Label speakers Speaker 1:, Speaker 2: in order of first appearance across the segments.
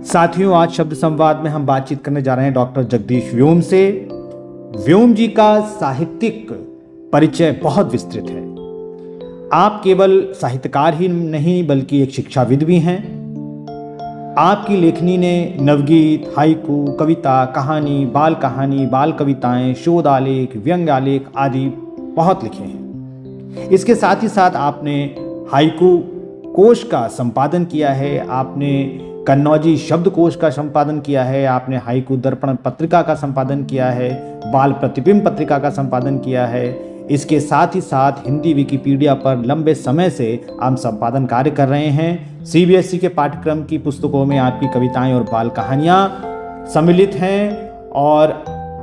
Speaker 1: साथियों, आज शब्द संवाद में हम बातचीत करने जा रहे हैं डॉक्टर जगदीश व्योम से। व्योम जी का साहित्यिक परिचय बहुत विस्तृत है। आप केवल साहित्यकार ही नहीं बल्कि एक शिक्षाविद भी हैं। आपकी लेखनी ने नवगीत, हाइकू, कविता, कहानी, बाल कविताएं, शोध आलेख, व्यंग आलेख आदि बहुत लिखे हैं। इसके साथ ही साथ आपने हाइकू कोश का संपादन किया है, आपने कन्नौजी शब्दकोश का संपादन किया है, आपने हाइकू दर्पण पत्रिका का संपादन किया है, बाल प्रतिबिंब पत्रिका का संपादन किया है। इसके साथ ही साथ हिंदी विकिपीडिया पर लंबे समय से आप संपादन कार्य कर रहे हैं। सीबीएसई के पाठ्यक्रम की पुस्तकों में आपकी कविताएं और बाल कहानियां सम्मिलित हैं और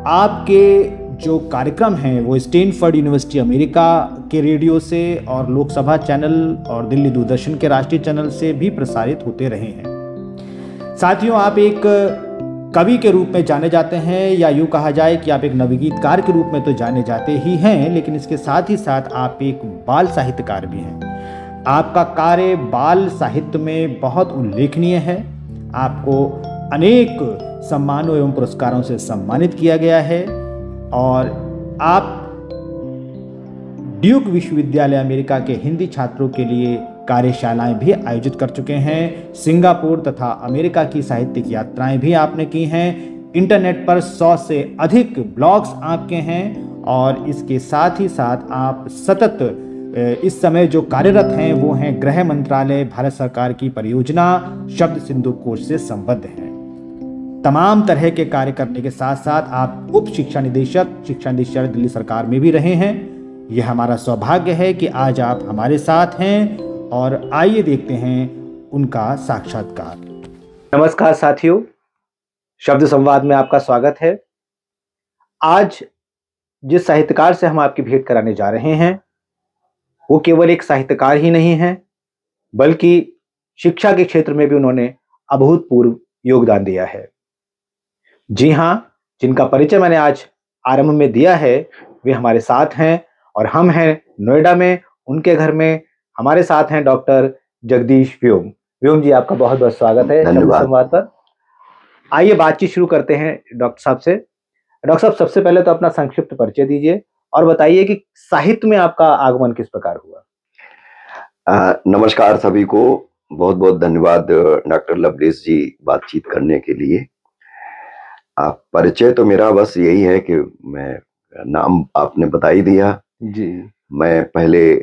Speaker 1: आपके जो कार्यक्रम हैं वो स्टैनफोर्ड यूनिवर्सिटी अमेरिका के रेडियो से और लोकसभा चैनल और दिल्ली दूरदर्शन के राष्ट्रीय चैनल से भी प्रसारित होते रहे हैं। साथियों, आप एक कवि के रूप में जाने जाते हैं, या यूँ कहा जाए कि आप एक नवगीतकार के रूप में तो जाने जाते ही हैं, लेकिन इसके साथ ही साथ आप एक बाल साहित्यकार भी हैं। आपका कार्य बाल साहित्य में बहुत उल्लेखनीय है। आपको अनेक सम्मानों एवं पुरस्कारों से सम्मानित किया गया है और आप ड्यूक विश्वविद्यालय अमेरिका के हिंदी छात्रों के लिए कार्यशालाएं भी आयोजित कर चुके हैं। सिंगापुर तथा अमेरिका की साहित्यिक यात्राएं भी आपने की हैं। इंटरनेट पर 100 से अधिक ब्लॉग्स आपके हैं और इसके साथ ही साथ आप सतत इस समय जो कार्यरत हैं वो हैं गृह मंत्रालय भारत सरकार की परियोजना शब्द सिंधु कोश से संबद्ध हैं। तमाम तरह के कार्य करने के साथ साथ आप उप शिक्षा निदेशक दिल्ली सरकार में भी रहे हैं। यह हमारा सौभाग्य है कि आज आप हमारे साथ हैं और आइए देखते हैं उनका साक्षात्कार। नमस्कार साथियों, शब्द संवाद में आपका स्वागत है। आज जिस साहित्यकार से हम आपकी भेंट कराने जा रहे हैं वो केवल एक साहित्यकार ही नहीं है बल्कि शिक्षा के क्षेत्र में भी उन्होंने अभूतपूर्व योगदान दिया है। जी हाँ, जिनका परिचय मैंने आज आरंभ में दिया है वे हमारे साथ हैं और हम हैं नोएडा में, उनके घर में। हमारे साथ हैं डॉक्टर जगदीश व्योम। व्योम जी, आपका बहुत बहुत स्वागत है शब्द संवाद पर। आइए बातचीत शुरू करते हैं डॉक्टर साहब से। डॉक्टर साहब, सबसे पहले तो अपना संक्षिप्त परिचय दीजिए और बताइए कि साहित्य में आपका आगमन किस प्रकार हुआ।
Speaker 2: नमस्कार सभी को, बहुत बहुत धन्यवाद डॉक्टर लवलेश जी बातचीत करने के लिए। परिचय तो मेरा बस यही है कि मैं, नाम आपने बता ही दिया
Speaker 1: जी।
Speaker 2: मैं पहले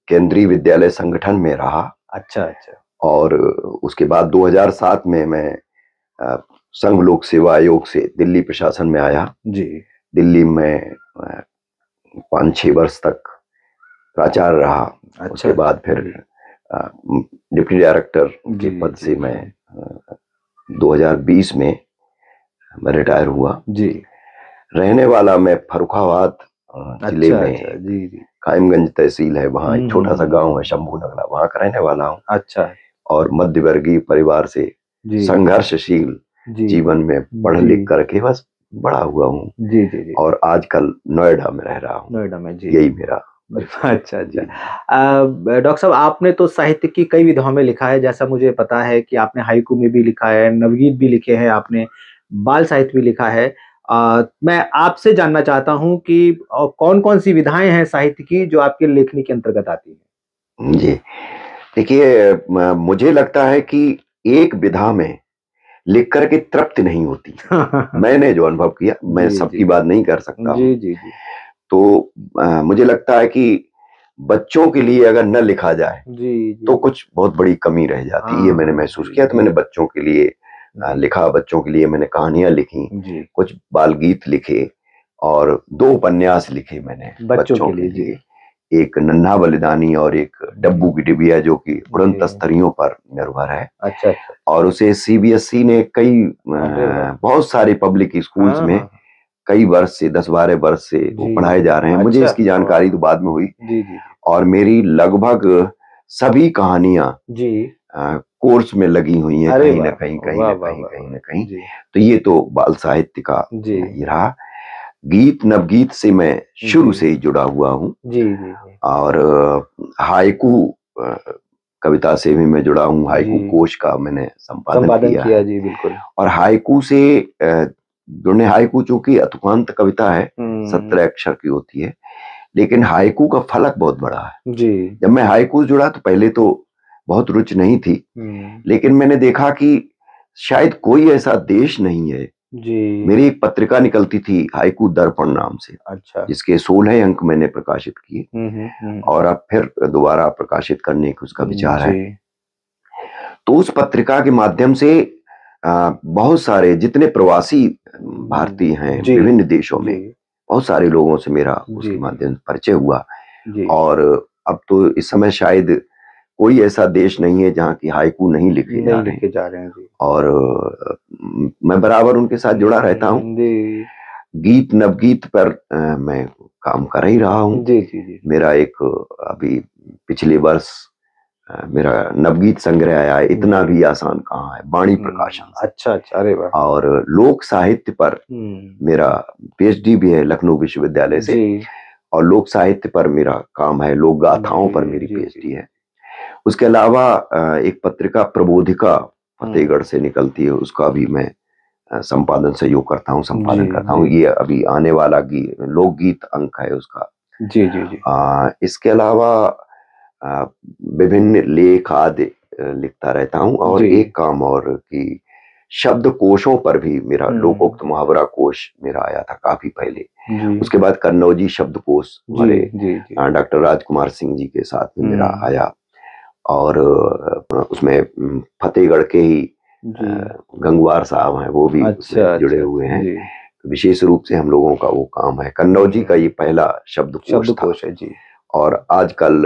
Speaker 2: केंद्रीय विद्यालय संगठन में रहा।
Speaker 1: अच्छा।
Speaker 2: और उसके बाद 2007 में मैं संघ लोक सेवा आयोग से दिल्ली प्रशासन में आया।
Speaker 1: जी।
Speaker 2: दिल्ली में 5-6 वर्ष तक प्राचार्य रहा। अच्छा। उसके बाद फिर डिप्टी डायरेक्टर के पद से मैं 2020 में मैं रिटायर हुआ।
Speaker 1: जी।
Speaker 2: रहने वाला मैं फर्रुखाबाद जिले में
Speaker 1: जी।
Speaker 2: कायमगंज तहसील है, वहाँ एक छोटा सा गांव है शंभू नगरा, वहाँ का रहने वाला हूँ।
Speaker 1: अच्छा।
Speaker 2: और मध्यवर्गीय परिवार से संघर्षशील जीवन में पढ़ लिख करके बस बड़ा हुआ हूँ।
Speaker 1: जी।
Speaker 2: और आजकल नोएडा में रह रहा हूँ।
Speaker 1: नोएडा में, जी।
Speaker 2: यही मेरा।
Speaker 1: अच्छा। डॉक्टर साहब, आपने तो साहित्य की कई विधाओं में लिखा है। जैसा मुझे पता है कि आपने हाइकू में भी लिखा है, नवगीत भी लिखे हैं, आपने बाल साहित्य भी लिखा है। मैं आपसे जानना चाहता हूं कि कौन कौन सी विधाएं हैं साहित्य की जो आपके लेखनी के अंतर्गत आती हैं।
Speaker 2: जी, देखिए, मुझे लगता है कि एक विधा में लिख करके तृप्ति नहीं होती। मैंने जो अनुभव किया, मैं सबकी बात नहीं कर सकता हूँ।
Speaker 1: जी।
Speaker 2: तो मुझे लगता है कि बच्चों के लिए अगर न लिखा जाए
Speaker 1: जी।
Speaker 2: तो कुछ बहुत बड़ी कमी रह जाती है। ये मैंने महसूस किया। तो मैंने बच्चों के लिए लिखा, बच्चों के लिए मैंने कहानियां लिखी, कुछ बाल गीत लिखे और 2 उपन्यास लिखे मैंने बच्चों के लिए। एक नन्हा बलिदानी और एक डब्बू की डिबिया, जो कि उड़न तस्तरियों पर निर्भर है।
Speaker 1: अच्छा।
Speaker 2: और उसे सीबीएसई ने कई बहुत सारे पब्लिक स्कूल्स में कई वर्ष से 10-12 वर्ष से वो पढ़ाए जा रहे हैं। मुझे इसकी जानकारी तो बाद में हुई। और मेरी लगभग सभी कहानियां कोर्स में लगी हुई हैं, कहीं ना कहीं। तो ये तो बाल साहित्य का ये रहा। गीत नवगीत से मैं शुरू से ही जुड़ा हुआ हूँ। और हाइकू कविता से भी मैं जुड़ा हूँ। हाइकू कोश का मैंने संपादन किया
Speaker 3: जी बिल्कुल।
Speaker 2: और हाइकू से जुड़ने, हाइकू चूंकि अतुकांत कविता है, 17 अक्षर की होती है, लेकिन हाइकू का फलक बहुत बड़ा है
Speaker 3: जी।
Speaker 2: जब मैं हाइकू जुड़ा तो पहले तो बहुत रुचि नहीं थी, लेकिन मैंने देखा कि शायद कोई ऐसा देश नहीं है
Speaker 3: जी।
Speaker 2: मेरी एक पत्रिका निकलती थी हाइकू दर्पण नाम से,
Speaker 3: अच्छा,
Speaker 2: जिसके 16 अंक मैंने प्रकाशित किए और अब फिर दोबारा प्रकाशित करने का उसका विचार है। तो उस पत्रिका के माध्यम से बहुत सारे जितने प्रवासी भारतीय हैं विभिन्न देशों में, बहुत सारे लोगों से मेरा उसके माध्यम से परिचय हुआ और अब तो इस समय शायद कोई ऐसा देश नहीं है जहाँ की हाइकू नहीं लिखे जा रहे हैं और मैं बराबर उनके साथ जुड़ा रहता हूँ। गीत नवगीत पर मैं काम कर ही रहा हूँ। मेरा एक अभी पिछले वर्ष मेरा नवगीत संग्रह आया है, इतना भी आसान कहाँ है, वाणी प्रकाशन।
Speaker 3: अच्छा, अरे वाह।
Speaker 2: और लोक साहित्य पर मेरा पीएचडी भी है लखनऊ विश्वविद्यालय से और लोक साहित्य पर मेरा काम है, लोक गाथाओं पर मेरी पीएचडी है। उसके अलावा एक पत्रिका प्रबोधिका फतेहगढ़ से निकलती है, उसका भी मैं संपादन सहयोग करता हूँ, संपादन करता हूँ। ये अभी आने वाला लोकगीत अंक है उसका। इसके अलावा विभिन्न लेख आदि लिखता रहता हूँ और एक काम और कि शब्द कोशों पर भी मेरा लोकोक्त मुहावरा कोश मेरा आया था काफी पहले। उसके बाद कन्नौजी शब्दकोश हमारे डॉक्टर राजकुमार सिंह जी के साथ में मेरा आया और उसमें फतेहगढ़ के ही गंगवार साहब हैं, वो भी जुड़े हुए हैं। विशेष रूप से हम लोगों का वो काम है। कन्नौजी का ये पहला शब्दकोश है जी। और आजकल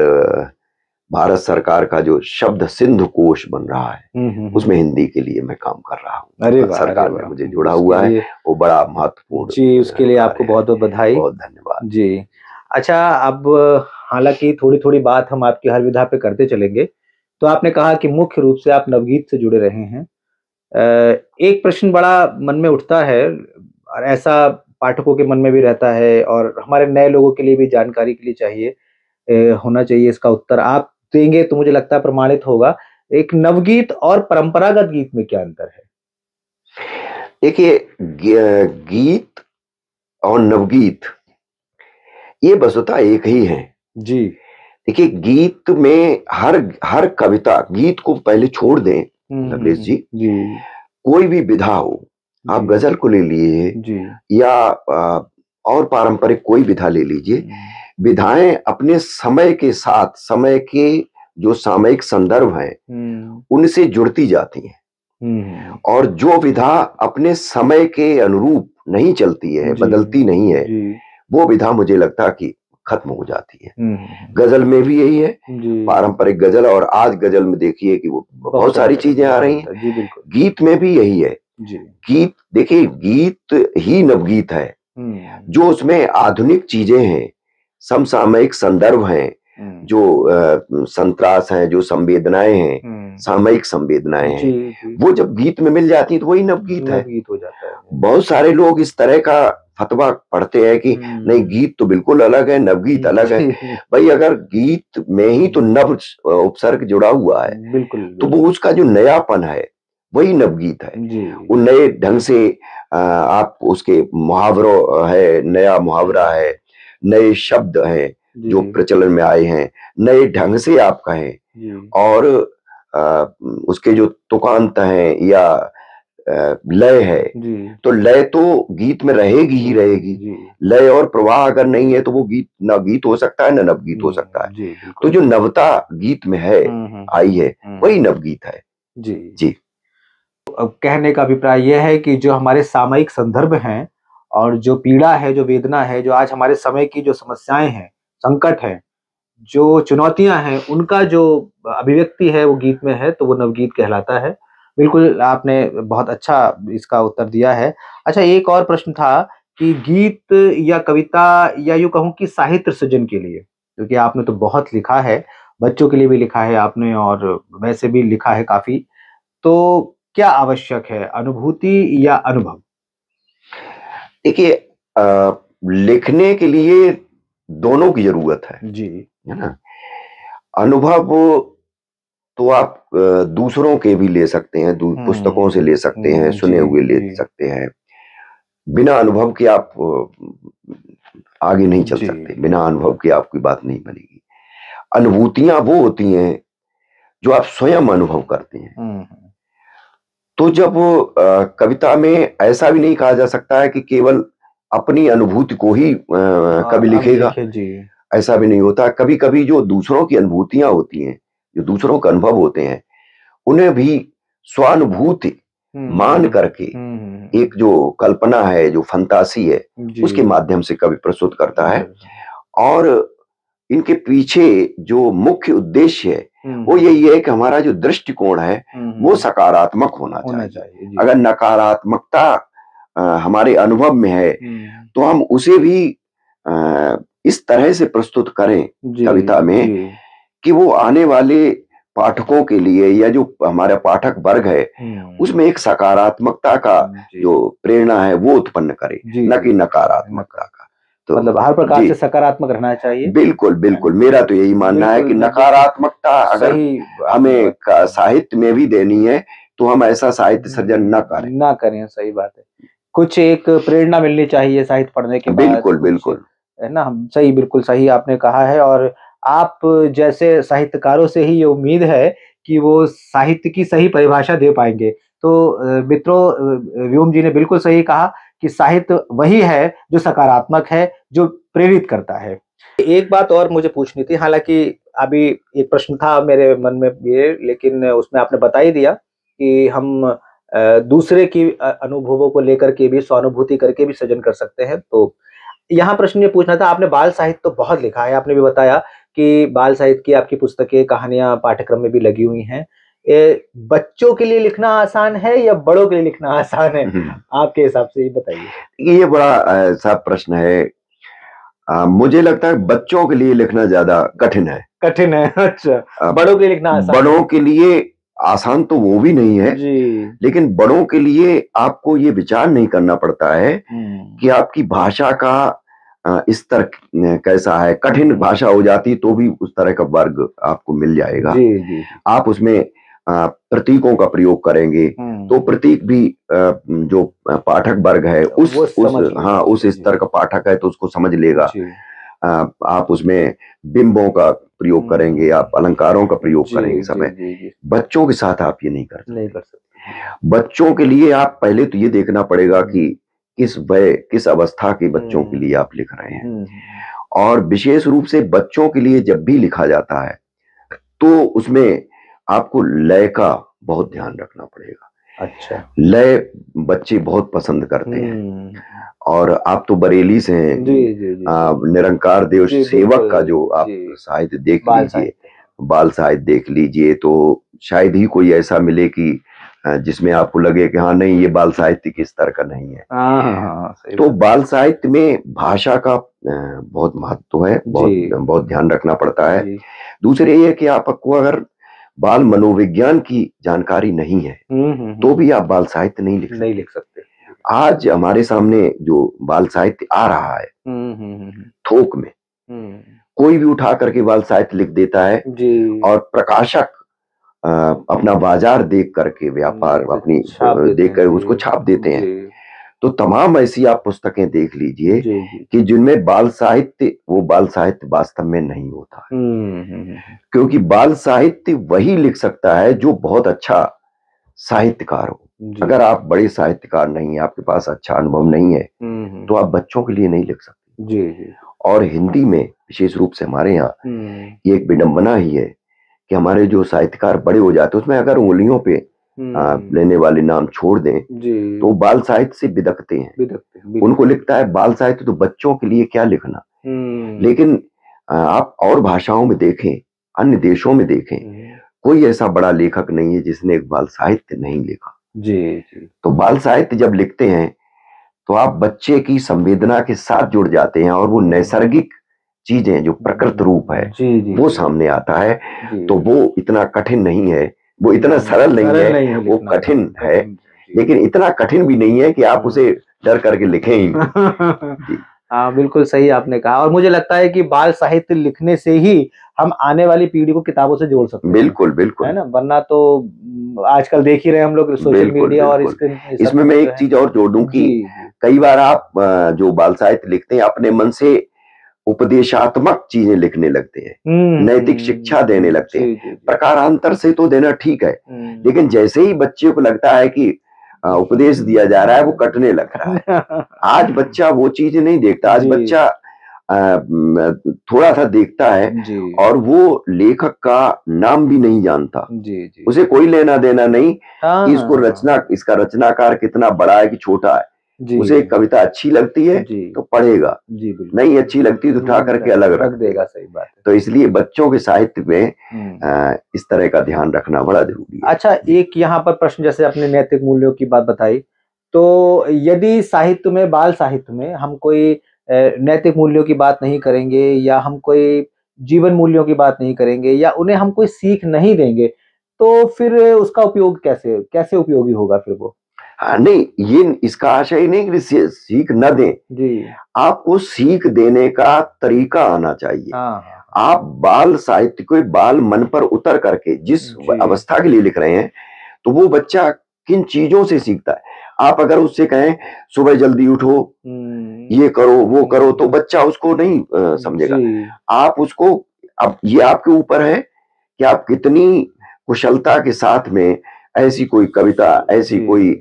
Speaker 2: भारत सरकार का जो शब्द सिंधु कोश बन रहा है उसमें हिंदी के लिए मैं काम कर रहा हूँ।
Speaker 3: अरे
Speaker 2: सरकार में मुझे जुड़ा हुआ है, वो बड़ा महत्वपूर्ण
Speaker 3: जी। उसके लिए आपको बहुत बहुत बधाई,
Speaker 2: बहुत धन्यवाद
Speaker 3: जी। अच्छा, अब हालांकि थोड़ी थोड़ी बात हम आपकी हर विधा पे करते चलेंगे, तो आपने कहा कि मुख्य रूप से आप नवगीत से जुड़े रहे हैं। एक प्रश्न बड़ा मन में उठता है और ऐसा पाठकों के मन में भी रहता है और हमारे नए लोगों के लिए भी जानकारी के लिए चाहिए होना चाहिए इसका उत्तर आप देंगे तो मुझे लगता है प्रमाणित होगा। एक नवगीत और परंपरागत गीत में क्या अंतर है?
Speaker 2: देखिए, गीत और नवगीत ये वस्तुतः एक ही है
Speaker 3: जी।
Speaker 2: देखिए, गीत में हर कविता, गीत को पहले छोड़ दें लवलेश जी, कोई भी विधा हो, आप गजल को ले लिए या और पारंपरिक कोई विधा ले लीजिए, विधाएं अपने समय के साथ, समय के जो सामयिक संदर्भ हैं उनसे जुड़ती जाती हैं और जो विधा अपने समय के अनुरूप नहीं चलती है, बदलती नहीं है, वो विधा मुझे लगता कि खत्म हो जाती है। गजल में भी यही है, पारंपरिक गजल, और आज गजल में देखिए कि वो बहुत सारी चीजें आ रही हैं। गीत में भी यही है। गीत देखिए, गीत ही नवगीत है जो उसमें आधुनिक चीजें हैं, समसामयिक संदर्भ हैं, जो संत्रास हैं, जो संवेदनाएं हैं, सामयिक संवेदनाएं हैं, वो जब गीत में मिल जाती है तो वही नवगीत है।
Speaker 3: हो जाता है।
Speaker 2: बहुत सारे लोग इस तरह का फतवा पढ़ते हैं कि नहीं, गीत तो बिल्कुल अलग है, नवगीत अलग है। भाई, अगर गीत में ही तो नव उपसर्ग जुड़ा हुआ है, बिल्कुल, तो वो उसका जो नयापन है वही नवगीत है। वो नए ढंग से आप उसके मुहावरों है, नया मुहावरा है, नए शब्द हैं जो प्रचलन में आए हैं, नए ढंग से आप कहें, और उसके जो तुकांत हैं या लय है, तो लय तो गीत में रहेगी ही रहेगी। लय और प्रवाह अगर नहीं है तो वो गीत न गीत हो सकता है, न नवगीत हो सकता है। तो जो नवता गीत में है, आई है, वही नवगीत है। जी।
Speaker 3: अब कहने का अभिप्राय यह है कि जो हमारे सामयिक संदर्भ हैं और जो पीड़ा है, जो वेदना है, जो आज हमारे समय की जो समस्याएं हैं, संकट है, जो चुनौतियां हैं, उनका जो अभिव्यक्ति है वो गीत में है, तो वो नवगीत कहलाता है। बिल्कुल, आपने बहुत अच्छा इसका उत्तर दिया है। अच्छा, एक और प्रश्न था कि गीत या कविता या यूँ कहूँ कि साहित्य सृजन के लिए, क्योंकि आपने तो बहुत लिखा है, बच्चों के लिए भी लिखा है आपने और वैसे भी लिखा है काफ़ी, तो क्या आवश्यक है, अनुभूति या अनुभव?
Speaker 2: देखिए, लिखने के लिए दोनों की जरूरत है
Speaker 3: जी,
Speaker 2: है ना। अनुभव तो आप दूसरों के भी ले सकते हैं, पुस्तकों से ले सकते हैं, सुने हुए ले सकते हैं। बिना अनुभव के आप आगे नहीं चल सकते, बिना अनुभव के आपकी बात नहीं बनेगी। अनुभूतियां वो होती हैं जो आप स्वयं अनुभव करते हैं। तो जब कविता में ऐसा भी नहीं कहा जा सकता है कि केवल अपनी अनुभूति को ही कवि लिखेगा, ऐसा भी नहीं होता। कभी कभी जो दूसरों की अनुभूतियां होती हैं, जो दूसरों के अनुभव होते हैं, उन्हें भी स्वानुभूति मान करके एक जो कल्पना है, जो फंतासी है, उसके माध्यम से कवि प्रस्तुत करता है। और इनके पीछे जो मुख्य उद्देश्य है वो यही है कि हमारा जो दृष्टिकोण है वो सकारात्मक होना चाहिए। अगर नकारात्मकता हमारे अनुभव में है तो हम उसे भी इस तरह से प्रस्तुत करें कविता में कि वो आने वाले पाठकों के लिए या जो हमारा पाठक वर्ग है उसमें एक सकारात्मकता का जो प्रेरणा है वो उत्पन्न करे, न कि नकारात्मकता का।
Speaker 3: तो मतलब हर प्रकार से सकारात्मक रहना चाहिए।
Speaker 2: बिल्कुल बिल्कुल, मेरा तो यही मानना है कि नकारात्मकता अगर हमें साहित्य में भी देनी है तो हम ऐसा साहित्य सर्जन न करें।
Speaker 3: सही बात है। कुछ एक प्रेरणा मिलनी चाहिए साहित्य पढ़ने के बाद।
Speaker 2: बिल्कुल बिल्कुल,
Speaker 3: है ना, हम सही, बिल्कुल सही आपने कहा है। और आप जैसे साहित्यकारों से ही ये उम्मीद है कि वो साहित्य की सही परिभाषा दे पाएंगे। तो मित्रों, व्योम जी ने बिल्कुल सही कहा कि साहित्य वही है जो सकारात्मक है, जो प्रेरित करता है। एक बात और मुझे पूछनी थी, हालांकि अभी एक प्रश्न था मेरे मन में ये, लेकिन उसमें आपने बता ही दिया कि हम दूसरे की अनुभवों को लेकर के भी, स्वानुभूति करके भी सृजन कर सकते हैं। तो यहाँ प्रश्न ये पूछना था, आपने बाल साहित्य तो बहुत लिखा है, आपने भी बताया कि बाल साहित्य की आपकी पुस्तकें, कहानियां पाठ्यक्रम में भी लगी हुई हैं। बच्चों के लिए लिखना आसान है या बड़ों के लिए लिखना आसान है, आपके हिसाब से ये बताइए।
Speaker 2: ये बड़ा सा प्रश्न है। मुझे लगता है बच्चों के लिए लिखना ज्यादा कठिन है।
Speaker 3: अच्छा, बड़ों के लिए लिखना आसान?
Speaker 2: बड़ों के लिए आसान तो वो भी नहीं है जी। लेकिन बड़ों के लिए आपको ये विचार नहीं करना पड़ता है कि आपकी भाषा का स्तर कैसा है। कठिन भाषा हो जाती तो भी उस तरह का वर्ग आपको मिल जाएगा जी। आप उसमें प्रतीकों का प्रयोग करेंगे तो प्रतीक भी जो पाठक वर्ग है उस स्तर का पाठक है तो उसको समझ लेगा। आप उसमें बिंबों का प्रयोग करेंगे, आप अलंकारों का प्रयोग करेंगे समय। बच्चों के साथ आप ये नहीं कर सकते। बच्चों के लिए आप पहले तो ये देखना पड़ेगा कि किस वय, किस अवस्था के बच्चों के लिए आप लिख रहे हैं। और विशेष रूप से बच्चों के लिए जब भी लिखा जाता है तो उसमें आपको लय का बहुत ध्यान रखना पड़ेगा।
Speaker 3: अच्छा,
Speaker 2: लय बच्चे बहुत पसंद करते हैं। और आप तो बरेली से हैं जी। निरंकार देव सेवक का जो आप साहित्य देख लीजिए, बाल साहित्य देख लीजिए, तो शायद ही कोई ऐसा मिले कि जिसमें आपको लगे कि हाँ नहीं ये बाल साहित्य किस स्तर का नहीं है। तो बाल साहित्य में भाषा का बहुत महत्व है, बहुत ध्यान रखना पड़ता है। दूसरे ये कि आपको अगर बाल मनोविज्ञान की जानकारी नहीं है तो भी आप बाल साहित्य नहीं लिख सकते। आज हमारे सामने जो बाल साहित्य आ रहा है थोक में, कोई भी उठा करके बाल साहित्य लिख देता है और प्रकाशक अपना बाजार देख करके, व्यापार अपनी देख कर उसको छाप देते हैं। तो तमाम ऐसी आप पुस्तकें देख लीजिए कि जिनमें बाल साहित्य, वो बाल साहित्य वास्तव में नहीं होता है। क्योंकि बाल साहित्य वही लिख सकता है जो बहुत अच्छा साहित्यकार हो। अगर आप बड़े साहित्यकार नहीं है, आपके पास अच्छा अनुभव नहीं है तो आप बच्चों के लिए नहीं लिख सकते जी। और हिंदी में विशेष रूप से हमारे यहाँ ये एक विडंबना ही है कि हमारे जो साहित्यकार बड़े हो जाते हैं उसमें अगर उंगलियों पे लेने वाले नाम छोड़ दें तो बाल साहित्य से बिदकते हैं। उनको लिखता है बाल साहित्य तो बच्चों के लिए क्या लिखना। लेकिन आप और भाषाओं में देखें, अन्य देशों में देखें, कोई ऐसा बड़ा लेखक नहीं है जिसने एक बाल साहित्य नहीं लिखा जी। तो बाल साहित्य जब लिखते हैं तो आप बच्चे की संवेदना के साथ जुड़ जाते हैं और वो नैसर्गिक चीजें जो प्रकृत रूप है वो सामने आता है। तो वो इतना कठिन नहीं है, वो इतना सरल नहीं है, वो कठिन है, लेकिन इतना कठिन भी नहीं है कि आप उसे डर करके लिखें ही।
Speaker 3: हाँ, बिल्कुल सही आपने कहा। और मुझे लगता है कि बाल साहित्य लिखने से ही हम आने वाली पीढ़ी को किताबों से जोड़ सकते हैं।
Speaker 2: बिल्कुल, बिल्कुल।
Speaker 3: है ना? वरना तो आजकल देख ही रहे हैं हम लोग सोशल
Speaker 2: बिल्कुल,
Speaker 3: मीडिया और
Speaker 2: बिल्कुल।
Speaker 3: स्क्रीन
Speaker 2: इसमें मैं एक चीज़ और जोड़ दूँ कि
Speaker 3: जी।
Speaker 2: कई बार आप जो बाल साहित्य लिखते हैं, अपने मन से उपदेशात्मक चीज़ें लिखने लगते हैं, नैतिक शिक्षा देने लगते हैं।
Speaker 3: जी, जी, जी।
Speaker 2: प्रकारांतर से तो देना ठीक है,
Speaker 3: हुँ।
Speaker 2: लेकिन जैसे ही बच्चे को लगता है कि उपदेश दिया जा रहा है, वो कटने लग रहा है। आज बच्चा वो चीज़ नहीं देखता, आज
Speaker 3: जी।
Speaker 2: बच्चा थोड़ा-सा देखता है
Speaker 3: जी।
Speaker 2: और वो लेखक का नाम भी नहीं जानता।
Speaker 3: जी, जी।
Speaker 2: उसे कोई लेना-देना नहीं
Speaker 3: हाँ,
Speaker 2: कि
Speaker 3: हाँ।
Speaker 2: इसका रचनाकार कितना बड़ा है कि छोटा है।
Speaker 3: जी।
Speaker 2: उसे कविता अच्छी लगती है,
Speaker 3: जी।
Speaker 2: तो पढ़ेगा,
Speaker 3: जी, बिल्कुल।
Speaker 2: नहीं अच्छी लगती तो उठा करके अलग रख देगा।
Speaker 3: देगा, सही बात है।
Speaker 2: तो इसलिए बच्चों के साहित्य में
Speaker 3: हुँ।
Speaker 2: इस तरह का ध्यान रखना बड़ा ज़रूरी है।
Speaker 3: अच्छा, एक यहाँ पर प्रश्न, जैसे आपने नैतिक मूल्यों की बात बताई, तो यदि साहित्य में, बाल साहित्य में हम कोई नैतिक मूल्यों की बात नहीं करेंगे, या हम कोई जीवन मूल्यों की बात नहीं करेंगे, या उन्हें हम कोई सीख नहीं देंगे, तो फिर उसका उपयोग कैसे कैसे उपयोगी होगा फिर वो?
Speaker 2: हाँ, नहीं, ये इसका आशय ही नहीं कि सीख न दें,
Speaker 3: जी।
Speaker 2: आपको सीख देने का तरीका आना चाहिए।
Speaker 3: हाँ, हाँ।
Speaker 2: आप बाल साहित्य को बाल मन पर उतर करके जिस
Speaker 3: जी।
Speaker 2: अवस्था के लिए लिख रहे हैं, तो वो बच्चा किन चीज़ों से सीखता है। आप अगर उससे कहें सुबह जल्दी उठो, ये करो, वो करो, तो बच्चा उसको नहीं समझेगा।
Speaker 3: जी।
Speaker 2: आप उसको, अब ये आपके ऊपर है कि आप कितनी कुशलता के साथ में ऐसी कोई कविता, ऐसी
Speaker 3: जी।
Speaker 2: कोई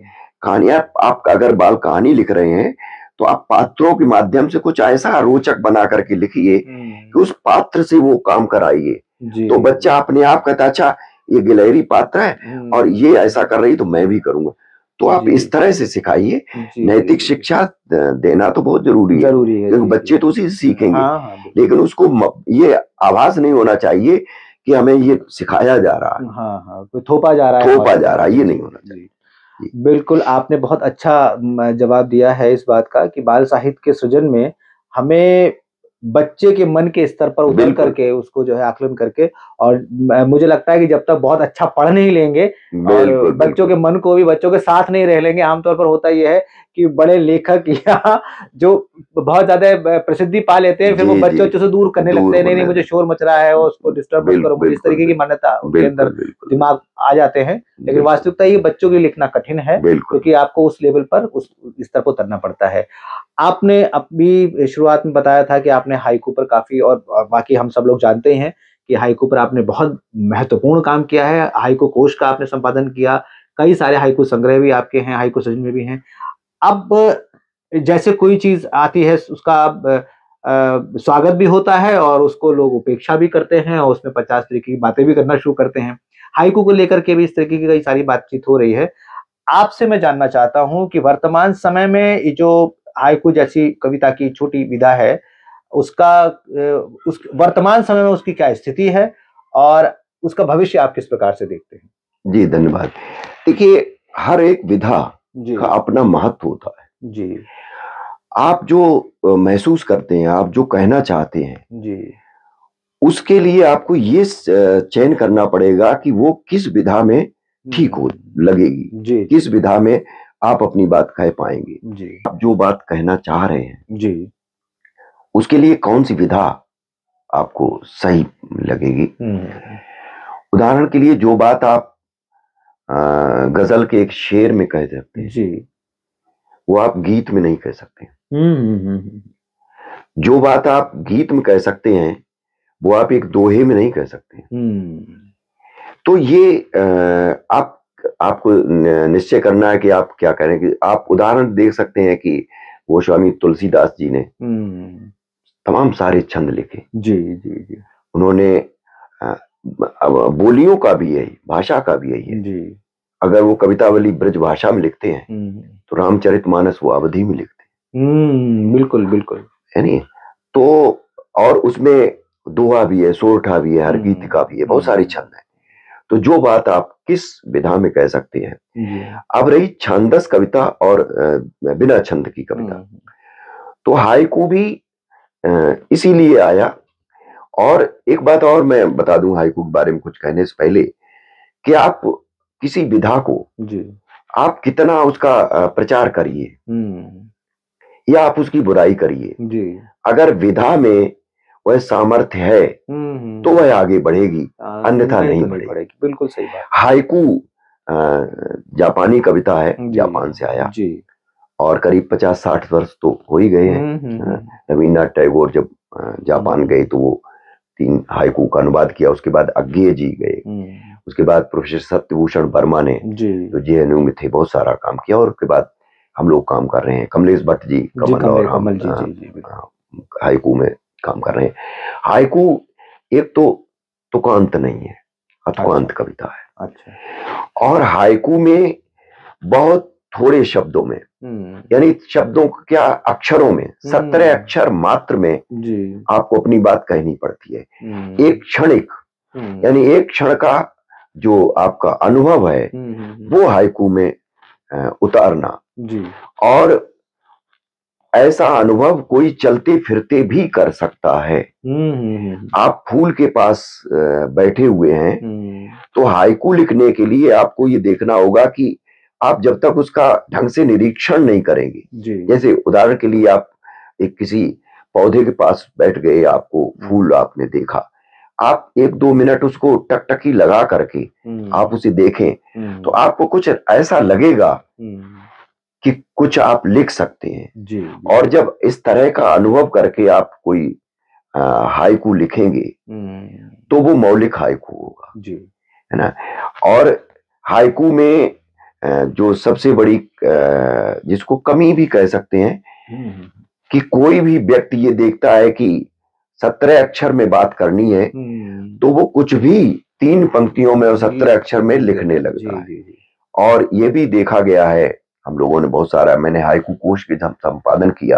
Speaker 2: कहानी, आप अगर बाल कहानी लिख रहे हैं, तो आप पात्रों के माध्यम से कुछ ऐसा रोचक बना करके लिखिए कि उस पात्र से वो काम कराइए।
Speaker 3: जी।
Speaker 2: तो बच्चा अपने आप कहता है, अच्छा ये गिलहरी पात्र है और ये ऐसा कर रही तो मैं भी करूँगा। तो आप
Speaker 3: जी।
Speaker 2: इस तरह से सिखाइए।
Speaker 3: जी,
Speaker 2: नैतिक
Speaker 3: जी।
Speaker 2: शिक्षा देना तो बहुत ज़रूरी है,
Speaker 3: ज़रूरी है,
Speaker 2: क्योंकि
Speaker 3: जी,
Speaker 2: बच्चे
Speaker 3: जी।
Speaker 2: तो उसी से सीखेंगे।
Speaker 3: हाँ, हाँ, बिल्कुल।
Speaker 2: लेकिन उसको ये आभास नहीं होना चाहिए कि हमें ये सिखाया जा रहा है,
Speaker 3: हाँ, हाँ, कोई थोपा जा रहा है
Speaker 2: थोपा
Speaker 3: हमारे
Speaker 2: जा रहा
Speaker 3: ऊपर।
Speaker 2: है, ये
Speaker 3: जी,
Speaker 2: नहीं होना
Speaker 3: जी।
Speaker 2: चाहिए। जी,
Speaker 3: बिल्कुल, आपने बहुत अच्छा जवाब दिया है इस बात का कि बाल साहित्य के सृजन में हमें बच्चे के मन के स्तर पर उतर
Speaker 2: बिल्कुल,
Speaker 3: करके उसको जो है आकलन करके, और मुझे लगता है कि जब तक बहुत अच्छा पढ़ नहीं लेंगे और
Speaker 2: बिल्कुल,
Speaker 3: बच्चों के
Speaker 2: बिल्कुल।
Speaker 3: मन को भी बच्चों के साथ नहीं रह लेंगे, आमतौर पर होता ये है कि बड़े लेखक या जो बहुत ज़्यादा प्रसिद्धि पा लेते हैं, फिर वो
Speaker 2: जी, जी।
Speaker 3: बच्चों से दूर करने लगते
Speaker 2: दूर
Speaker 3: हैं, नहीं, नहीं
Speaker 2: होने
Speaker 3: मुझे
Speaker 2: लगे।
Speaker 3: शोर मच रहा है, और उसको डिस्टर्ब मत करो मुझे, इस
Speaker 2: बिल्कुल,
Speaker 3: तरीके की मान्यता उनके अंदर
Speaker 2: बिल्कुल, बिल्कुल,
Speaker 3: दिमाग आ जाते हैं। लेकिन
Speaker 2: बिल्कुल,
Speaker 3: वास्तविकता ये बच्चों के लिए लिखना कठिन है,
Speaker 2: बिल्कुल।
Speaker 3: क्योंकि आपको उस लेवल पर उस स्तर को उतरना पड़ता है। आपने अभी शुरुआत में बताया था कि आपने हाइकू पर काफ़ी, और बाकी हम सब लोग जानते हैं कि हाइकू पर आपने बहुत महत्वपूर्ण काम किया है। हाइकू कोश का आपने संपादन किया, कई सारे हाइकू संग्रह भी आपके हैं, हाइकू सृजन में भी हैं। अब जैसे कोई चीज़ आती है उसका अब स्वागत भी होता है और उसको लोग उपेक्षा भी करते हैं, और उसमें 50 तरीके की बातें भी करना शुरू करते हैं। हाइकू को लेकर के भी इस तरीके की कई सारी बातचीत हो रही है। आपसे मैं जानना चाहता हूँ कि वर्तमान समय में ये जो हाइकू जैसी कविता की छोटी विधा है, उसका उस वर्तमान समय में उसकी क्या स्थिति है, और उसका भविष्य आप किस प्रकार से देखते हैं?
Speaker 2: जी, धन्यवाद। देखिए, हर एक विधा
Speaker 3: जी।
Speaker 2: का अपना महत्व होता है।
Speaker 3: जी।
Speaker 2: आप जो महसूस करते हैं, आप जो कहना चाहते हैं,
Speaker 3: जी।
Speaker 2: उसके लिए आपको ये चयन करना पड़ेगा कि वो किस विधा में ठीक हो लगेगी,
Speaker 3: जी।
Speaker 2: किस विधा में आप अपनी बात कह पाएँगे।
Speaker 3: जी।
Speaker 2: आप जो बात कहना चाह रहे हैं,
Speaker 3: जी।
Speaker 2: उसके लिए कौन-सी विधा आपको सही लगेगी।
Speaker 3: हुँ।
Speaker 2: उदाहरण के लिए जो बात आप अ, गज़ल के एक शेर में कह सकते हैं,
Speaker 3: जी।
Speaker 2: वो आप गीत में नहीं कह सकते।
Speaker 3: हुँ, हुँ, हुँ, हुँ।
Speaker 2: जो बात आप गीत में कह सकते हैं, वो आप एक दोहे में नहीं कह सकते।
Speaker 3: हुँ।
Speaker 2: तो ये आपको निश्चय करना है कि आप क्या करेंगे। आप उदाहरण दे सकते हैं कि गोस्वामी तुलसीदास जी ने
Speaker 3: हुँ।
Speaker 2: तमाम सारे छंद लिखे।
Speaker 3: जी, जी, जी।
Speaker 2: उन्होंने अ, अब बोलियों का भी यही, भाषा का भी यही है।
Speaker 3: जी।
Speaker 2: अगर वो कवितावली ब्रज भाषा में लिखते हैं,
Speaker 3: हुँ।
Speaker 2: तो रामचरितमानस वो अवधी में लिखते
Speaker 3: बिल्कुल, बिल्कुल।
Speaker 2: हैं, है नहीं? तो और उसमें दोहा भी है, सोरठा भी है, हर गीतिका भी है, बहुत सारी छंद हैं। तो जो बात आप किस विधा में कह सकते हैं।
Speaker 3: जी।
Speaker 2: अब रही छांदस कविता और बिना छंद की कविता,
Speaker 3: हुँ।
Speaker 2: तो हाइकू भी इसीलिए आया। और एक बात और मैं बता दूं हाइकू के बारे में कुछ कहने से पहले, कि आप किसी विधा को
Speaker 3: जी।
Speaker 2: आप कितना उसका प्रचार करिए,
Speaker 3: हुँ।
Speaker 2: या आप उसकी बुराई करिए।
Speaker 3: जी।
Speaker 2: अगर विधा में वह सामर्थ्य है तो वह आगे बढ़ेगी, अन्यथा नहीं बढ़ेगी।
Speaker 3: बिल्कुल सही बात।
Speaker 2: हाइकू जापानी कविता है, जापान से आया
Speaker 3: जी।
Speaker 2: और करीब 50-60 वर्ष तो हो ही गए हैं। रविन्द्रनाथ टैगोर जब जापान गए तो वो 3 हाइकू का अनुवाद किया। उसके बाद अज्ञेय जी गए, उसके बाद प्रोफेसर सत्यभूषण वर्मा ने जो जेएनयू में थे बहुत सारा काम किया, और उसके बाद हम लोग काम कर रहे हैं, कमलेश भट्ट जी, कमल और हम हाइकू में काम कर रहे हैं। हाइकू एक तो तुकांत नहीं है, अतुकांत कविता है।
Speaker 3: अच्छा।
Speaker 2: और हाइकू में बहुत थोड़े शब्दों में, यानी शब्दों को क्या, अक्षरों में, 17 अक्षर मात्र में आपको अपनी बात कहनी पड़ती है। एक क्षणिक, यानी एक क्षण का जो आपका अनुभव है वो हाइकू में उतारना, और ऐसा अनुभव कोई चलते फिरते भी कर सकता है। आप फूल के पास बैठे हुए हैं तो हाइकू लिखने के लिए आपको ये देखना होगा कि आप जब तक उसका ढंग से निरीक्षण नहीं करेंगे, जैसे उदाहरण के लिए आप एक किसी पौधे के पास बैठ गए, आपको फूल आपने देखा, आप 1-2 मिनट उसको टकटकी लगा करके आप उसे देखें तो आपको कुछ ऐसा लगेगा कि कुछ आप लिख सकते हैं। और जब इस तरह का अनुभव करके आप कोई हाइकू लिखेंगे तो वो मौलिक हाइकू होगा, है ना। और हाइकू में जो सबसे बड़ी जिसको कमी भी कह सकते हैं कि कोई भी व्यक्ति ये देखता है कि 17 अक्षर में बात करनी है तो वो कुछ भी 3 पंक्तियों में और 17 अक्षर में लिखने लगता है। और ये भी देखा गया है, हम लोगों ने बहुत सारा, मैंने हाइकू कोश के संपादन किया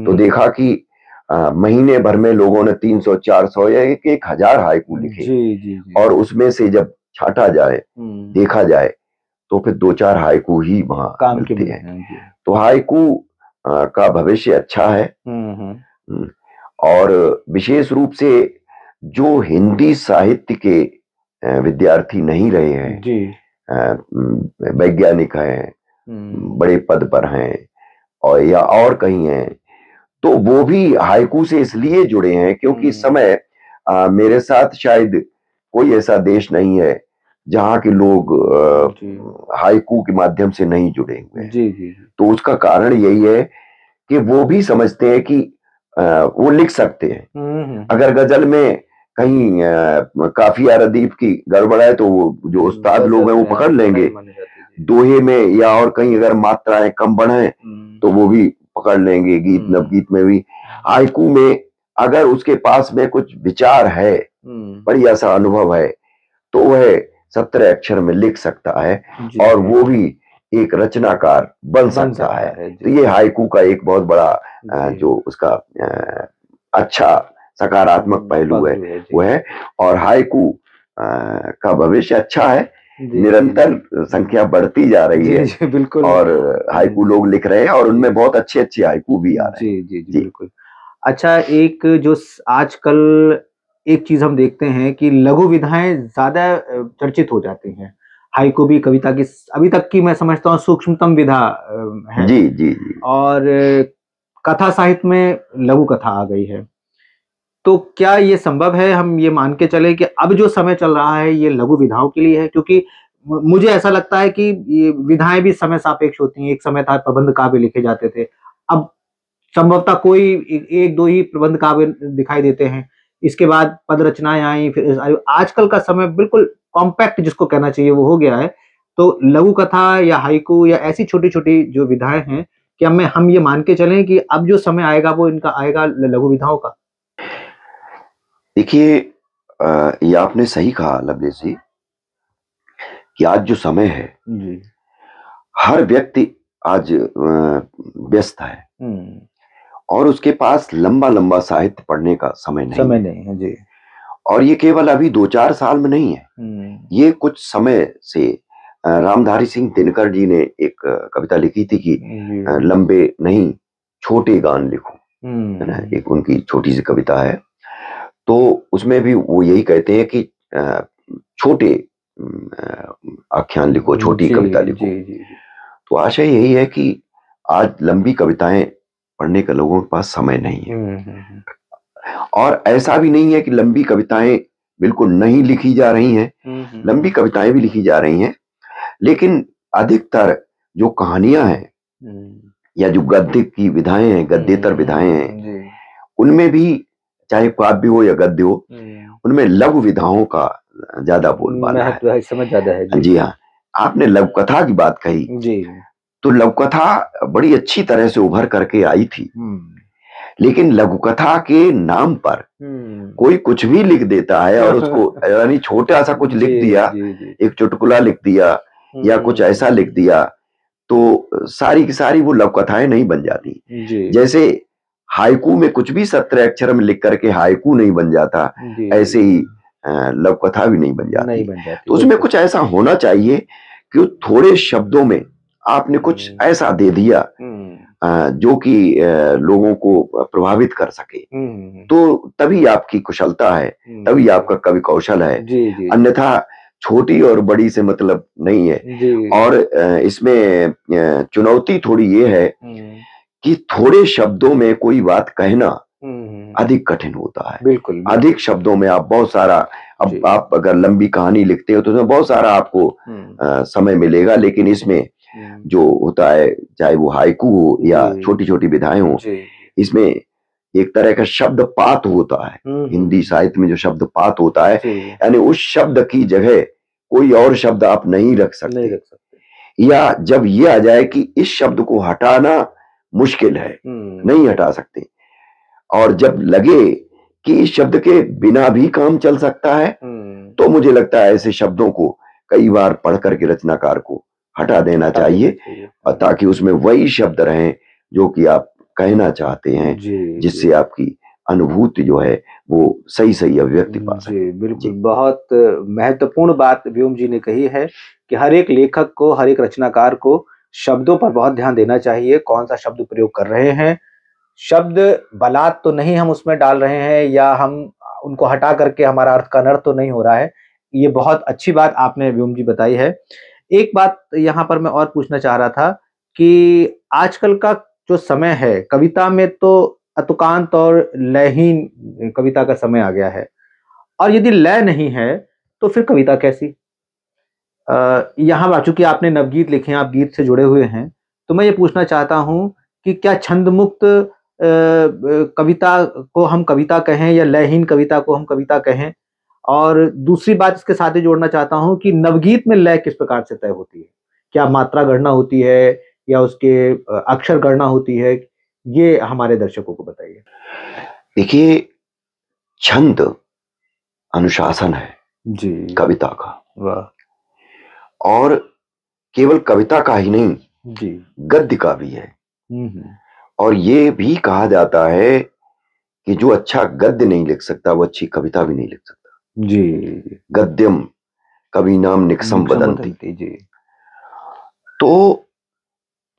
Speaker 2: तो देखा कि महीने भर में लोगों ने 300, 400 या 1,000 हाइकू लिखे, और उसमें से जब छांटा जाए, देखा जाए तो फिर 2-4 हाइकू ही वहां मिलते हैं। तो हाइकू का भविष्य अच्छा है। और विशेष रूप से जो हिंदी साहित्य के विद्यार्थी नहीं रहे हैं, वैज्ञानिक हैं, बड़े पद पर हैं और या और कहीं हैं, तो वो भी हाइकू से इसलिए जुड़े हैं क्योंकि इस समय मेरे साथ शायद कोई ऐसा देश नहीं है जहाँ के लोग हाइकू के माध्यम से नहीं जुड़े हुए हैं। तो उसका कारण यही है कि वो भी समझते हैं कि वो लिख सकते हैं। अगर गजल में कहीं काफिया रदीफ की गड़बड़ है तो वो जो उस्ताद लोग हैं वो पकड़ लेंगे, दोहे में या और कहीं अगर मात्राएं कम बढ़े तो वो भी पकड़ लेंगे, गीत नवगीत में भी। हाइकू में अगर उसके पास में कुछ विचार है, बढ़िया सा अनुभव है, तो वह 17 अक्षर में लिख सकता है और वो भी एक रचनाकार बन सकता है। तो ये हाइकू का एक बहुत बड़ा जो उसका अच्छा सकारात्मक पहलू है वो है। और हाइकू का भविष्य अच्छा है, निरंतर संख्या बढ़ती जा रही है।
Speaker 3: बिल्कुल।
Speaker 2: और हाइकू लोग लिख रहे हैं और उनमें बहुत अच्छे अच्छे हाइकू भी आ रहे हैं।
Speaker 3: जी बिल्कुल। अच्छा, एक जो आजकल एक चीज हम देखते हैं कि लघु विधाएं ज्यादा चर्चित हो जाती हैं। हाइकू भी कविता की अभी तक की मैं समझता हूँ सूक्ष्मतम विधा है।
Speaker 2: जी।
Speaker 3: और कथा साहित्य में लघु कथा आ गई है, तो क्या ये संभव है, हम ये मान के चले कि अब जो समय चल रहा है ये लघु विधाओं के लिए है? क्योंकि मुझे ऐसा लगता है कि ये विधाएं भी समय सापेक्ष होती हैं। एक समय था प्रबंध काव्य लिखे जाते थे, अब संभवतः कोई 1-2 ही प्रबंध काव्य दिखाई देते हैं। इसके बाद पद रचनाएं आई, फिर आजकल का समय बिल्कुल कॉम्पैक्ट जिसको कहना चाहिए वो हो गया है। तो लघु कथा या हाइकू या ऐसी छोटी-छोटी जो विधाएं हैं, क्या हम ये मान के चलें कि अब जो समय आएगा वो इनका आएगा लघु विधाओं का?
Speaker 2: देखिए, ये आपने सही कहा लवलेश जी कि आज जो समय है हर व्यक्ति आज व्यस्त है और उसके पास लंबा लंबा साहित्य पढ़ने का समय नहीं
Speaker 3: है जी।
Speaker 2: और ये केवल अभी 2-4 साल में नहीं है, ये कुछ समय से रामधारी सिंह दिनकर जी ने एक कविता लिखी थी कि लंबे नहीं छोटे गान लिखो, है ना, एक उनकी छोटी सी कविता है। तो उसमें भी वो यही कहते हैं कि छोटे आख्यान लिखो, छोटी कविता लिखो। तो आशय यही है कि आज लंबी कविताएं पढ़ने का लोगों के पास समय नहीं है। और ऐसा भी नहीं है कि लंबी कविताएं बिल्कुल नहीं लिखी जा रही हैं, लंबी कविताएं भी लिखी जा रही हैं, लेकिन अधिकतर जो कहानियां हैं या जो गद्य की विधाएं हैं, गद्येतर विधाएं हैं, उनमें भी चाहे काव्य हो या गद्य हो, उनमें लघु विधाओं का ज्यादा बोलबाला है,
Speaker 3: समझ ज्यादा है।
Speaker 2: जी हाँ, आपने लघु कथा की बात कही जी, तो लघु कथा बड़ी अच्छी तरह से उभर करके आई थी, लेकिन लघु कथा के नाम पर कोई कुछ भी लिख देता है और उसको यानी छोटा सा कुछ लिख दिया, एक चुटकुला लिख दिया या कुछ ऐसा लिख दिया, तो सारी की सारी वो लघु कथाएं नहीं बन जाती। जैसे हाइकू में कुछ भी 17 अक्षर में लिख करके हाइकू नहीं बन जाता, ऐसे ही लघु कथा भी नहीं बन जाती। तो उसमें कुछ ऐसा होना चाहिए कि थोड़े शब्दों में आपने कुछ ऐसा दे दिया जो कि लोगों को प्रभावित कर सके, तो तभी आपकी कुशलता है, तभी आपका कवि कौशल है। अन्यथा छोटी और बड़ी से मतलब नहीं है। और इसमें चुनौती थोड़ी ये है कि थोड़े शब्दों में कोई बात कहना अधिक कठिन होता है। बिल्कुल, अधिक शब्दों में आप बहुत सारा, अब आप अगर लंबी कहानी लिखते हो तो उसमें बहुत सारा आपको समय मिलेगा, लेकिन इसमें जो होता है, चाहे वो हाइकू हो या छोटी छोटी विधाएं हो, इसमें एक तरह का शब्द पात होता है। हिंदी साहित्य में जो शब्द पात होता है, यानी उस शब्द की जगह कोई और शब्द आप नहीं रख सकते, या जब ये आ जाए कि इस शब्द को हटाना मुश्किल है, नहीं हटा सकते, और जब लगे कि इस शब्द के बिना भी काम चल सकता है, तो मुझे लगता है ऐसे शब्दों को कई बार पढ़ करके रचनाकार को हटा देना चाहिए, ताकि उसमें वही शब्द रहें जो कि आप कहना चाहते हैं, जिससे आपकी अनुभूति जो है वो सही सही अभिव्यक्ति पा सके।
Speaker 3: बिल्कुल, बहुत महत्वपूर्ण बात व्योम जी ने कही है कि हर एक लेखक को, हर एक रचनाकार को शब्दों पर बहुत ध्यान देना चाहिए, कौन सा शब्द प्रयोग कर रहे हैं। शब्द बलात् तो नहीं हम उसमें डाल रहे हैं, या हम उनको हटा करके हमारा अर्थ का अनर्थ तो नहीं हो रहा है। ये बहुत अच्छी बात आपने व्योम जी बताई है। एक बात यहाँ पर मैं और पूछना चाह रहा था कि आजकल का जो समय है, कविता में तो अतुकांत और लयहीन कविता का समय आ गया है, और यदि लय नहीं है तो फिर कविता कैसी? यहाँ चूंकि आपने नवगीत लिखे हैं, आप गीत से जुड़े हुए हैं, तो मैं ये पूछना चाहता हूँ कि क्या छंद मुक्त कविता को हम कविता कहें या लयहीन कविता को हम कविता कहें? और दूसरी बात इसके साथ ही जोड़ना चाहता हूँ कि नवगीत में लय किस प्रकार से तय होती है? क्या मात्रा गणना होती है या उसके अक्षर गणना होती है? ये हमारे दर्शकों को बताइए।
Speaker 2: देखिए, छंद अनुशासन है जी कविता का, वाह, और केवल कविता का ही नहीं जी, गद्य का भी है। और ये भी कहा जाता है कि जो अच्छा गद्य नहीं लिख सकता वो अच्छी कविता भी नहीं लिख सकता जी। गद्यम कविनाम निक्सम वदंती जी। तो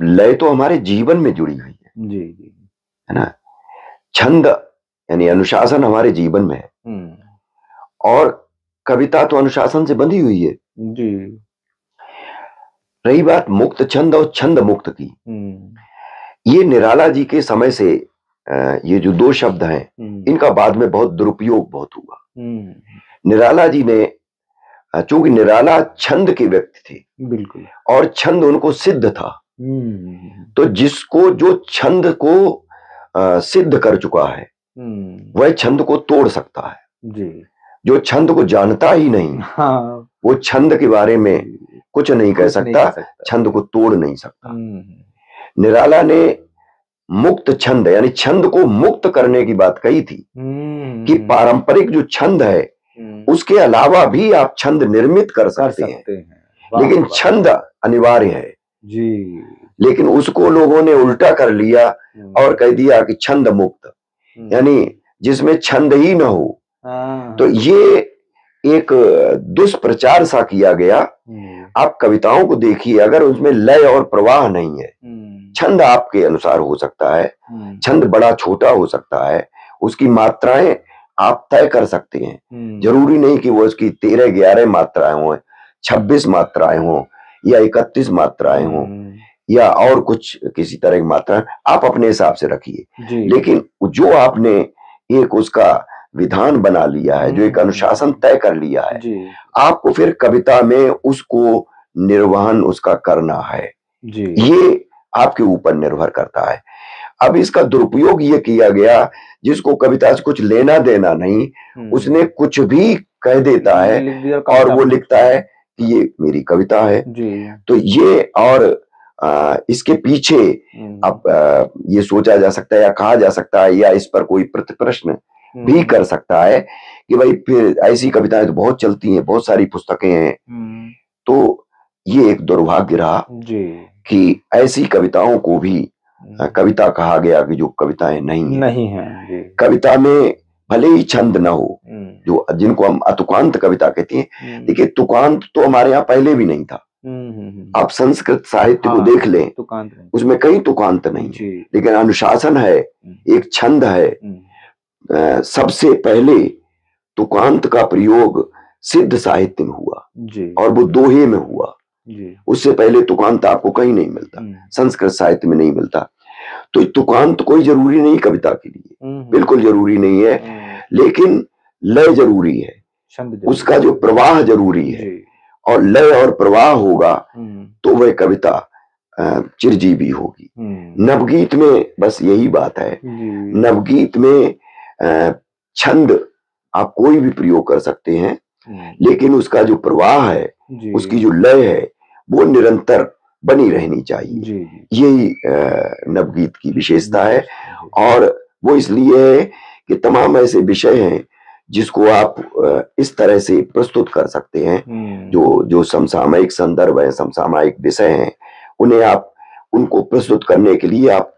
Speaker 2: लय तो हमारे जीवन में जुड़ी हुई है जी, है ना। छंद यानी अनुशासन हमारे जीवन में है, और कविता तो अनुशासन से बंधी हुई है जी। रही बात मुक्त छंद और छंद मुक्त की, ये निराला जी के समय से ये जो दो शब्द हैं, इनका बाद में बहुत दुरुपयोग बहुत हुआ। निराला जी ने, चूंकि निराला छंद के व्यक्ति थे बिल्कुल, और छंद उनको सिद्ध था, तो जिसको जो छंद को सिद्ध कर चुका है वह छंद को तोड़ सकता है जी। जो छंद को जानता ही नहीं, हाँ, वो छंद के बारे में कुछ नहीं कह सकता, छंद को तोड़ नहीं सकता। निराला ने मुक्त छंद यानी छंद को मुक्त करने की बात कही थी कि पारंपरिक जो छंद है उसके अलावा भी आप छंद निर्मित कर सकते हैं, लेकिन छंद अनिवार्य है जी। लेकिन उसको लोगों ने उल्टा कर लिया और कह दिया कि छंद मुक्त, यानी जिसमें छंद ही न हो। तो ये एक दुष्प्रचार सा किया गया। आप कविताओं को देखिए, अगर उसमें लय और प्रवाह नहीं है, छंद आपके अनुसार हो सकता है, छंद बड़ा छोटा हो सकता है, उसकी मात्राएं आप तय कर सकते हैं। जरूरी नहीं कि वो उसकी 13-11 मात्राएं हों, 26 मात्राएं हों या 31 मात्राएं हों या और कुछ किसी तरह की मात्रा आप अपने हिसाब से रखिए, लेकिन जो आपने एक उसका विधान बना लिया है, जो एक अनुशासन तय कर लिया है, आपको फिर कविता में उसको निर्वहन उसका करना है। ये आपके ऊपर निर्भर करता है। अब इसका दुरुपयोग ये किया गया, जिसको कविता से कुछ लेना देना नहीं, उसने कुछ भी कह देता है और वो लिखता है कि ये मेरी कविता है। तो ये और इसके पीछे अब ये सोचा जा सकता है या कहा जा सकता है या इस पर कोई प्रश्न भी कर सकता है कि भाई फिर ऐसी कविताएं तो बहुत चलती हैं, बहुत सारी पुस्तकें हैं। तो ये एक दुर्भाग्य रहा कि ऐसी कविताओं को भी कविता कहा गया कि जो कविताएं नहीं है। कविता में भले ही छंद न हो, जो जिनको हम अतुकांत कविता कहते हैं, देखिए तुकांत तो हमारे यहाँ पहले भी नहीं था। आप संस्कृत साहित्य को देख लें, उसमें कहीं तुकांत नहीं, लेकिन अनुशासन है, एक छंद है। सबसे पहले तुकांत का प्रयोग सिद्ध साहित्य में हुआ और वो दोहे में हुआ। उससे पहले तुकांत आपको कहीं नहीं मिलता, संस्कृत साहित्य में नहीं मिलता। तो तुकांत कोई जरूरी नहीं कविता के लिए, बिल्कुल जरूरी नहीं है, लेकिन लय जरूरी है, उसका जो प्रवाह जरूरी है। और लय और प्रवाह होगा तो वह कविता चिरजीवी होगी। नवगीत में बस यही बात है। नवगीत में छंद आप कोई भी प्रयोग कर सकते हैं, लेकिन उसका जो प्रवाह है, उसकी जो लय है, वो निरंतर बनी रहनी चाहिए। यही नवगीत की विशेषता है। और वो इसलिए है कि तमाम ऐसे विषय हैं जिसको आप इस तरह से प्रस्तुत कर सकते हैं, जो समसामयिक संदर्भ है, समसामयिक विषय हैं, उन्हें आप उनको प्रस्तुत करने के लिए आप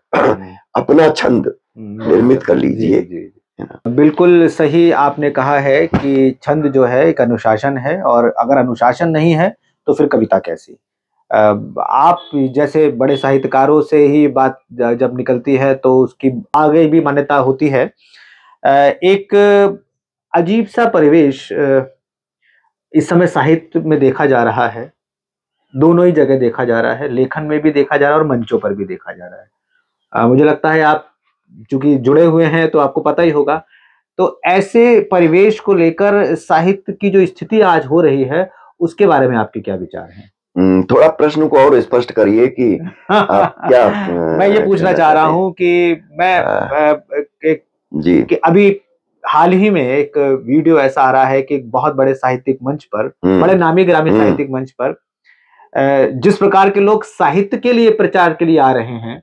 Speaker 2: अपना छंद निर्मित कर लीजिए।
Speaker 3: बिल्कुल सही आपने कहा है कि छंद जो है एक अनुशासन है, और अगर अनुशासन नहीं है तो फिर कविता कैसी। आप जैसे बड़े साहित्यकारों से ही बात जब निकलती है तो उसकी आगे भी मान्यता होती है। एक अजीब सा परिवेश इस समय साहित्य में देखा जा रहा है, दोनों ही जगह देखा जा रहा है, लेखन में भी देखा जा रहा है और मंचों पर भी देखा जा रहा है। मुझे लगता है आप चूंकि जुड़े हुए हैं तो आपको पता ही होगा। तो ऐसे परिवेश को लेकर साहित्य की जो स्थिति आज हो रही है, उसके बारे में आपके क्या विचार हैं?
Speaker 2: थोड़ा प्रश्न को और स्पष्ट करिए कि आप क्या
Speaker 3: मैं ये पूछना चाह रहा हूं कि कि अभी हाल ही में एक वीडियो ऐसा आ रहा है कि एक बहुत बड़े साहित्यिक मंच पर, बड़े नामी गिरामी साहित्यिक मंच पर, जिस प्रकार के लोग साहित्य के लिए प्रचार के लिए आ रहे हैं,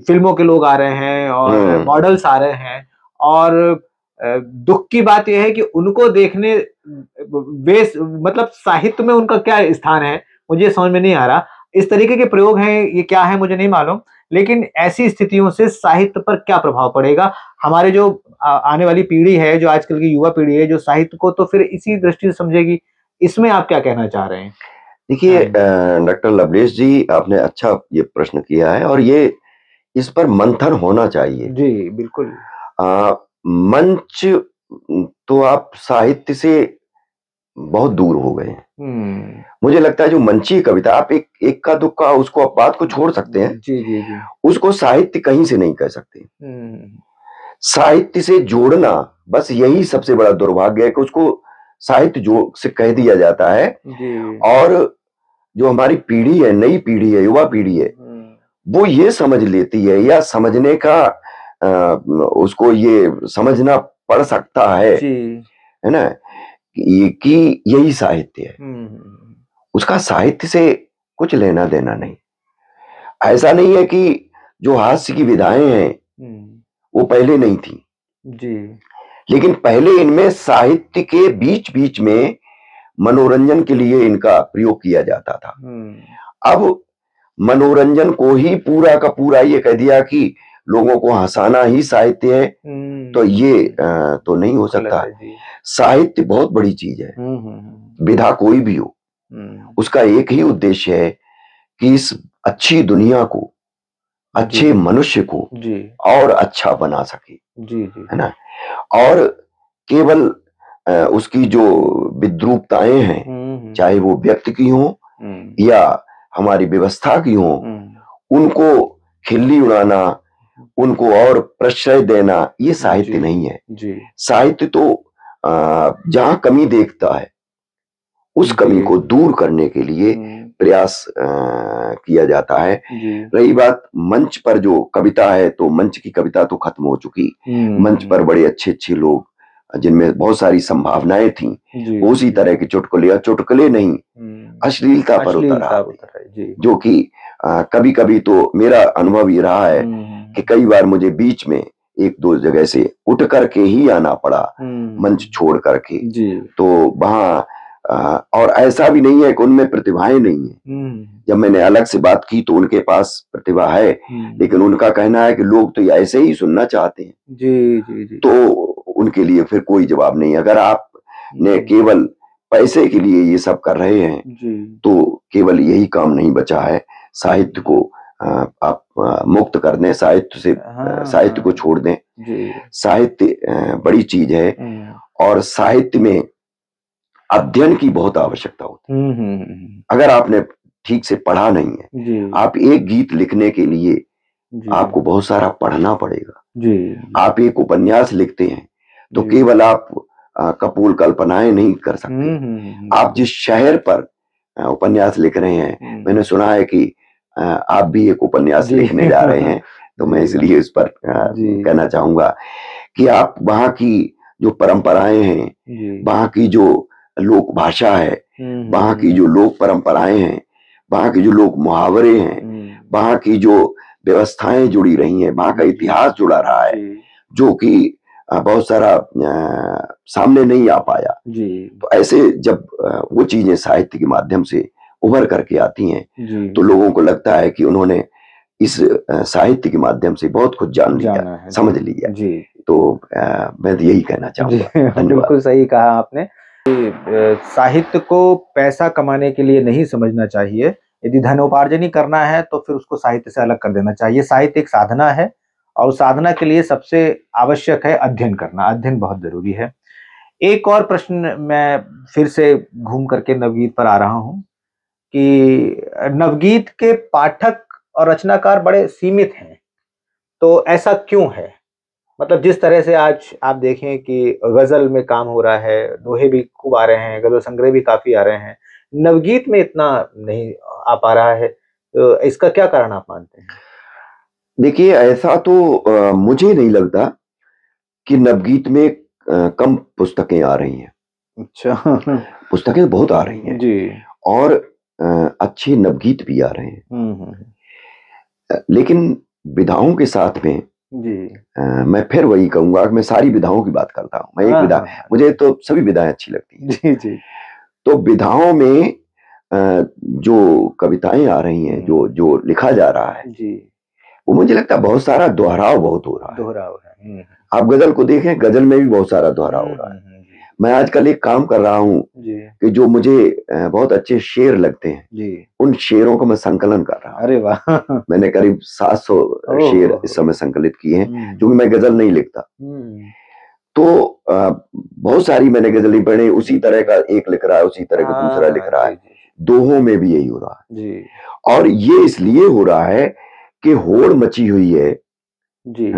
Speaker 3: फिल्मों के लोग आ रहे हैं और मॉडल्स आ रहे हैं, और दुख की बात यह है कि उनको देखने मतलब साहित्य में उनका क्या स्थान है, मुझे समझ में नहीं आ रहा। इस तरीके के प्रयोग हैं, ये क्या है मुझे नहीं मालूम, लेकिन ऐसी स्थितियों से साहित्य पर क्या प्रभाव पड़ेगा? हमारे जो आने वाली पीढ़ी है, जो आजकल की युवा पीढ़ी है, जो साहित्य को तो फिर इसी दृष्टि से समझेगी, इसमें आप क्या कहना चाह रहे हैं?
Speaker 2: देखिए डॉक्टर लवलेश जी, आपने अच्छा ये प्रश्न किया है और ये इस पर मंथन होना चाहिए।
Speaker 3: जी बिल्कुल।
Speaker 2: मंच तो आप साहित्य से बहुत दूर हो गए हैं। मुझे लगता है जो मंची कविता, आप एक का दुक्का उसको आप बात को छोड़ सकते हैं,
Speaker 3: जी।
Speaker 2: उसको साहित्य कहीं से नहीं कह सकते। साहित्य से जोड़ना, बस यही सबसे बड़ा दुर्भाग्य है कि उसको साहित्य जो से कह दिया जाता है। और जो हमारी पीढ़ी है, नई पीढ़ी है, युवा पीढ़ी है, वो ये समझ लेती है या समझने का उसको ये समझना पड़ सकता है ना, कि यही साहित्य है। उसका साहित्य से कुछ लेना देना नहीं। ऐसा नहीं है कि जो हास्य की विधाएं हैं वो पहले नहीं थी
Speaker 3: जी,
Speaker 2: लेकिन पहले इनमें साहित्य के बीच बीच में मनोरंजन के लिए इनका प्रयोग किया जाता था। अब मनोरंजन को ही पूरा का पूरा ये कह दिया कि लोगों को हंसाना ही साहित्य है, तो ये तो नहीं हो सकता। साहित्य बहुत बड़ी चीज है, विधा कोई भी हो, उसका एक ही उद्देश्य है कि इस अच्छी दुनिया को, अच्छे मनुष्य को और अच्छा बना सके, है ना। और केवल उसकी जो विद्रूपताएं हैं, चाहे वो व्यक्ति की हो या हमारी व्यवस्था की हो, उनको खिल्ली उड़ाना, उनको और प्रश्रय देना, ये साहित्य नहीं है। साहित्य तो जहां कमी देखता है उस कमी को दूर करने के लिए प्रयास किया जाता है। रही बात मंच पर जो कविता है, तो मंच की कविता तो खत्म हो चुकी। मंच पर बड़े अच्छे अच्छे लोग जिनमें बहुत सारी संभावनाएं थी, उसी तरह के चुटकुले नहीं, अश्लीलता पर उतर आते, जो कि कभी कभी तो मेरा अनुभव ये रहा है कि कई बार मुझे बीच में एक दो जगह से उठ करके ही आना पड़ा, मंच छोड़ करके। तो वहां और ऐसा भी नहीं है कि उनमें प्रतिभाएं नहीं है। जब मैंने अलग से बात की तो उनके पास प्रतिभा है, लेकिन उनका कहना है कि लोग तो ऐसे ही सुनना चाहते हैं। तो उनके लिए फिर कोई जवाब नहीं। अगर आप ने केवल पैसे के लिए ये सब कर रहे हैं तो केवल यही काम नहीं बचा है। साहित्य को आप मुक्त कर दें, साहित्य से साहित्य को छोड़ दें। साहित्य बड़ी चीज है और साहित्य में अध्ययन की बहुत आवश्यकता होती है। अगर आपने ठीक से पढ़ा नहीं है, आप एक गीत लिखने के लिए आपको बहुत सारा पढ़ना पड़ेगा। आप एक उपन्यास लिखते हैं तो केवल आप कपोल कल्पनाएं नहीं कर सकते। आप जिस शहर पर उपन्यास लिख रहे हैं, मैंने सुना है कि आप भी एक उपन्यास लिखने जा रहे हैं, तो मैं इसलिए इस पर कहना चाहूंगा कि आप वहां की जो परंपराएं हैं, वहां की जो लोक भाषा है, वहां की जो लोक परंपराएं हैं, वहां के जो लोक मुहावरे हैं, वहां की जो व्यवस्थाएं जुड़ी रही हैं, वहां का इतिहास जुड़ा रहा है, जो कि बहुत सारा सामने नहीं आ पाया। तो ऐसे जब वो चीजें साहित्य के माध्यम से उभर करके आती हैं तो लोगों को लगता है कि उन्होंने इस साहित्य के माध्यम से बहुत कुछ जान लिया, समझ लिया। तो मैं तो यही कहना चाहूंगा।
Speaker 3: बिल्कुल सही कहा आपने। साहित्य को पैसा कमाने के लिए नहीं समझना चाहिए। यदि धनोपार्जन ही करना है तो फिर उसको साहित्य से अलग कर देना चाहिए। साहित्य एक साधना है और साधना के लिए सबसे आवश्यक है अध्ययन करना। अध्ययन बहुत जरूरी है। एक और प्रश्न मैं फिर से घूम करके नवगीत पर आ रहा हूं कि नवगीत के पाठक और रचनाकार बड़े सीमित हैं, तो ऐसा क्यों है? मतलब जिस तरह से आज आप देखें कि गजल में काम हो रहा है, दोहे भी खूब आ रहे हैं, गजल संग्रह भी काफी आ रहे हैं, नवगीत में इतना नहीं आ पा रहा है, तो इसका क्या कारण आप मानते हैं?
Speaker 2: देखिए, ऐसा तो मुझे नहीं लगता कि नवगीत में कम पुस्तकें आ रही हैं।
Speaker 3: अच्छा।
Speaker 2: पुस्तकें बहुत आ रही हैं जी, और अच्छे नवगीत भी आ रहे हैं। लेकिन विधाओं के साथ में जी मैं फिर वही कहूंगा कि मैं सारी विधाओं की बात करता हूं। मैं एक विधा, मुझे तो सभी विधाएं अच्छी लगती हैं जी। तो विधाओं में जो कविताएं आ रही हैं, जो लिखा जा रहा है जी, वो मुझे लगता है बहुत सारा दोहराव बहुत हो रहा है। आप गजल को देखें, गजल में भी बहुत सारा दोहराव हो रहा है। मैं आजकल एक काम कर रहा हूँ कि जो मुझे बहुत अच्छे शेर लगते हैं जी, उन शेरों को मैं संकलन कर रहा हूँ। अरे वाह! मैंने करीब 700 शेर इस समय संकलित किए हैं, क्योंकि मैं गजल नहीं लिखता। तो बहुत सारी मैंने गजलें पढ़ी, उसी तरह का एक लिख रहा है, उसी तरह का दूसरा लिख रहा है। दोहों में भी यही हो रहा है जी। और ये इसलिए हो रहा है कि होड़ मची हुई है जी,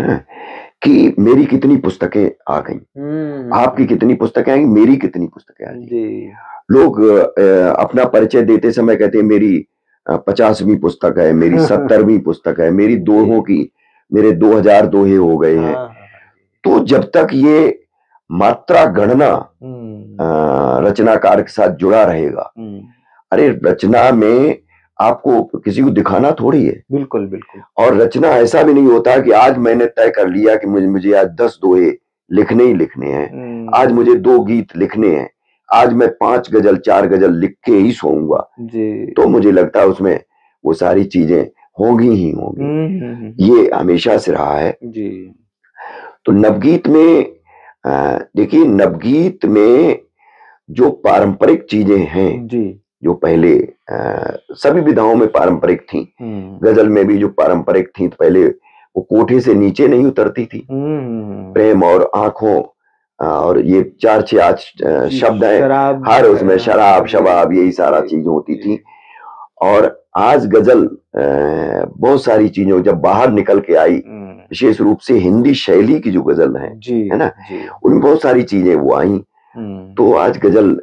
Speaker 2: कि मेरी कितनी पुस्तकें आ गई, आपकी कितनी पुस्तकें आएंगी, मेरी कितनी पुस्तकें आ गई। लोग अपना परिचय देते समय कहते हैं मेरी 50वीं पुस्तक है, मेरी 70वीं पुस्तक है, मेरी दोहों की, मेरे 2000 दोहे हो गए हैं। तो जब तक ये मात्रा गणना रचनाकार के साथ जुड़ा रहेगा, अरे रचना में आपको किसी को दिखाना थोड़ी है। बिल्कुल बिल्कुल। और रचना ऐसा भी नहीं होता कि आज मैंने तय कर लिया कि मुझे आज 10 दोहे लिखने ही लिखने हैं, आज मुझे 2 गीत लिखने हैं, आज मैं 5 गजल 4 गजल लिख के ही सोऊंगा। तो मुझे लगता है उसमें वो सारी चीजें होंगी ही होंगी। ये हमेशा से रहा है जी। तो नवगीत में देखिए, नवगीत में जो पारंपरिक चीजें हैं जी, जो पहले सभी विधाओं में पारंपरिक थी, गजल में भी जो पारंपरिक थी, तो पहले वो कोठे से नीचे नहीं उतरती थी। प्रेम और आंखों और ये 4-6 शब्द हैं, हर उसमें शराब शबाब यही सारा चीज होती थी। और आज गजल बहुत सारी चीजों जब बाहर निकल के आई, विशेष रूप से हिंदी शैली की जो गजल है ना, उनमें बहुत सारी चीजें वो आई, तो आज गजल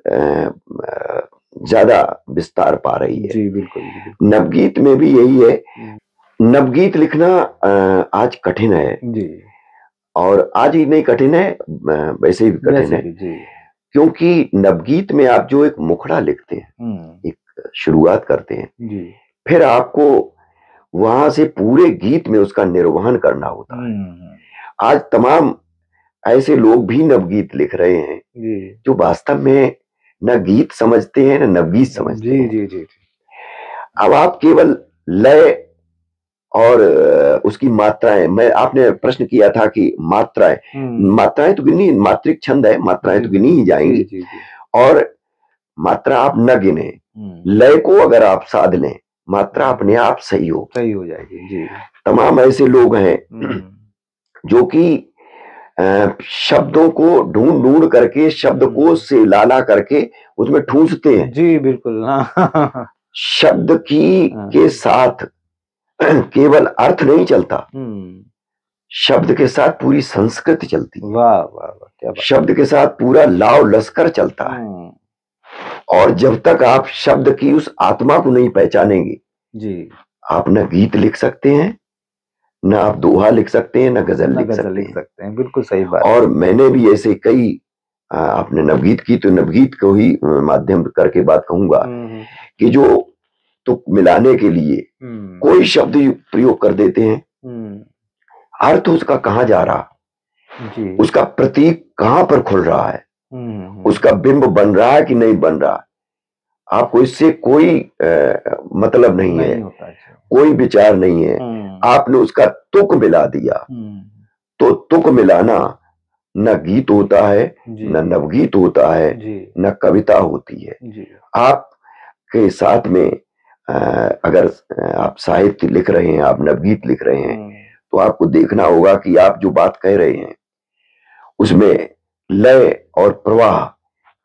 Speaker 2: ज्यादा विस्तार पा रही है।
Speaker 3: जी बिल्कुल।
Speaker 2: नवगीत में भी यही है, नवगीत लिखना आज कठिन है जी, और आज ही नहीं कठिन है, वैसे भी कठिन है जी। क्योंकि नवगीत में आप जो एक मुखड़ा लिखते हैं, एक शुरुआत करते हैं जी, फिर आपको वहां से पूरे गीत में उसका निर्वहन करना होता है। आज तमाम ऐसे लोग भी नवगीत लिख रहे हैं जो वास्तव में न गीत समझते हैं न नवगीत समझते हैं। जी जी। अब आप केवल लय और उसकी मात्राएं, आपने प्रश्न किया था कि मात्राएं तो गिनी, मात्रिक छंद है, मात्राएं तो गिनी ही जाएंगी जी। और मात्रा आप न गिने, लय को अगर आप साध लें, मात्रा अपने आप सही हो जाएगी जी। तमाम ऐसे लोग हैं जो कि शब्दों को ढूंढ करके, शब्दकोश से लाला करके उसमें ठूंसते हैं जी बिल्कुल। शब्द के साथ केवल अर्थ नहीं चलता, शब्द के साथ पूरी संस्कृति चलती है। वाह वाह वाह, क्या बात। शब्द के साथ पूरा लाव लश्कर चलता है, और जब तक आप शब्द की उस आत्मा को नहीं पहचानेंगे जी, आप न गीत लिख सकते हैं, न आप दोहा लिख सकते हैं, न गजल लिख सकते हैं। बिल्कुल सही बात। और मैंने भी ऐसे कई, आपने नवगीत की तो नवगीत को ही माध्यम करके बात कहूंगा कि जो तुक मिलाने के लिए कोई शब्द प्रयोग कर देते हैं, अर्थ उसका कहाँ जा रहा जी, उसका प्रतीक कहाँ पर खुल रहा है, उसका बिंब बन रहा है कि नहीं बन रहा, आपको इससे कोई मतलब नहीं है, कोई विचार नहीं है, आपने उसका तुक मिला दिया। तो तुक मिलाना न गीत होता है, न नवगीत होता है, न कविता होती है। आपके साथ में अगर आप साहित्य लिख रहे हैं, आप नवगीत लिख रहे हैं, तो आपको देखना होगा कि आप जो बात कह रहे हैं उसमें लय और प्रवाह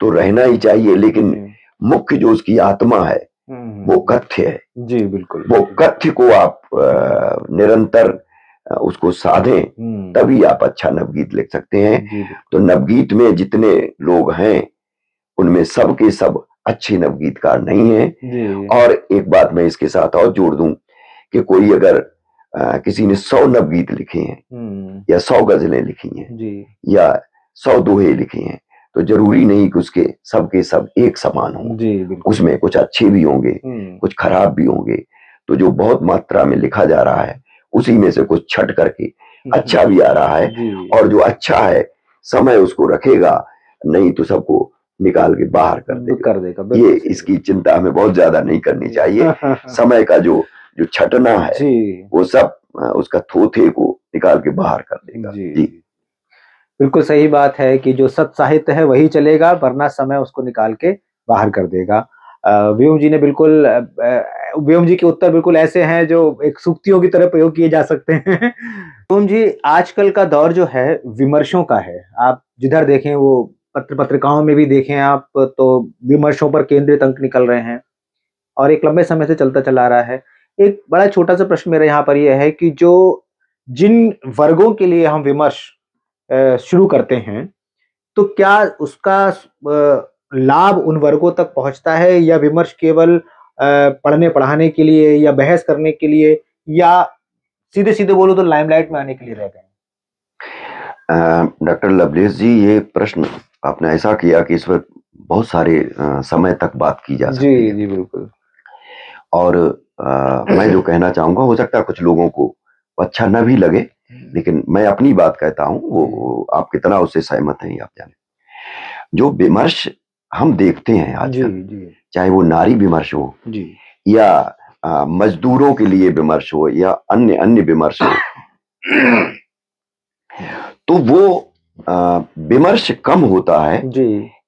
Speaker 2: तो रहना ही चाहिए, लेकिन मुख्य जो उसकी आत्मा है वो कथ्य है जी। बिल्कुल, वो कथ्य को आप निरंतर उसको साधें, तभी आप अच्छा नवगीत लिख सकते हैं। तो नवगीत में जितने लोग हैं उनमें सब के सब अच्छे नवगीतकार नहीं हैं। और एक बात मैं इसके साथ और जोड़ दूं कि कोई अगर किसी ने 100 नवगीत लिखे हैं या 100 गजलें लिखी हैं या 100 दोहे लिखे हैं, तो जरूरी नहीं कि उसके सब के सब एक समान हों। उसमें कुछ अच्छे भी होंगे, कुछ खराब भी होंगे। तो जो बहुत मात्रा में लिखा जा रहा है उसी में से कुछ छट करके अच्छा भी आ रहा है, और जो अच्छा है समय उसको रखेगा, नहीं तो सबको निकाल के बाहर कर देगा। ये इसकी चिंता हमें बहुत ज्यादा नहीं करनी चाहिए। समय का जो छटना है वो सब उसका थोथे को निकाल के बाहर कर देगा जी।
Speaker 3: बिल्कुल सही बात है कि जो सत साहित्य है वही चलेगा, वरना समय उसको निकाल के बाहर कर देगा। व्योम जी ने बिल्कुल, व्योम जी के उत्तर बिल्कुल ऐसे हैं जो एक सूक्तियों की तरह प्रयोग किए जा सकते हैं। व्योम जी, आजकल का दौर जो है विमर्शों का है। आप जिधर देखें, वो पत्रिकाओं में भी देखें आप, तो विमर्शों पर केंद्रित अंक निकल रहे हैं और एक लंबे समय से चलता चला आ रहा है। एक बड़ा छोटा सा प्रश्न मेरा यहाँ पर यह है कि जो जिन वर्गों के लिए हम विमर्श शुरू करते हैं, तो क्या उसका लाभ उन वर्गों तक पहुंचता है, या विमर्श केवल पढ़ने पढ़ाने के लिए या बहस करने के लिए, या सीधे सीधे बोलो तो लाइमलाइट में आने के लिए रह गए?
Speaker 2: डॉक्टर लवलेश जी, ये प्रश्न आपने ऐसा किया कि इस पर बहुत सारे समय तक बात की जा सकती है। जी बिल्कुल। और मैं जो कहना चाहूंगा, हो सकता है कुछ लोगों को अच्छा न भी लगे, लेकिन मैं अपनी बात कहता हूं, वो आप कितना उससे सहमत हैं आप जाने। जो विमर्श हम देखते हैं आजकल, चाहे वो नारी विमर्श हो या मजदूरों के लिए विमर्श हो या अन्य विमर्श हो, तो वो विमर्श कम होता है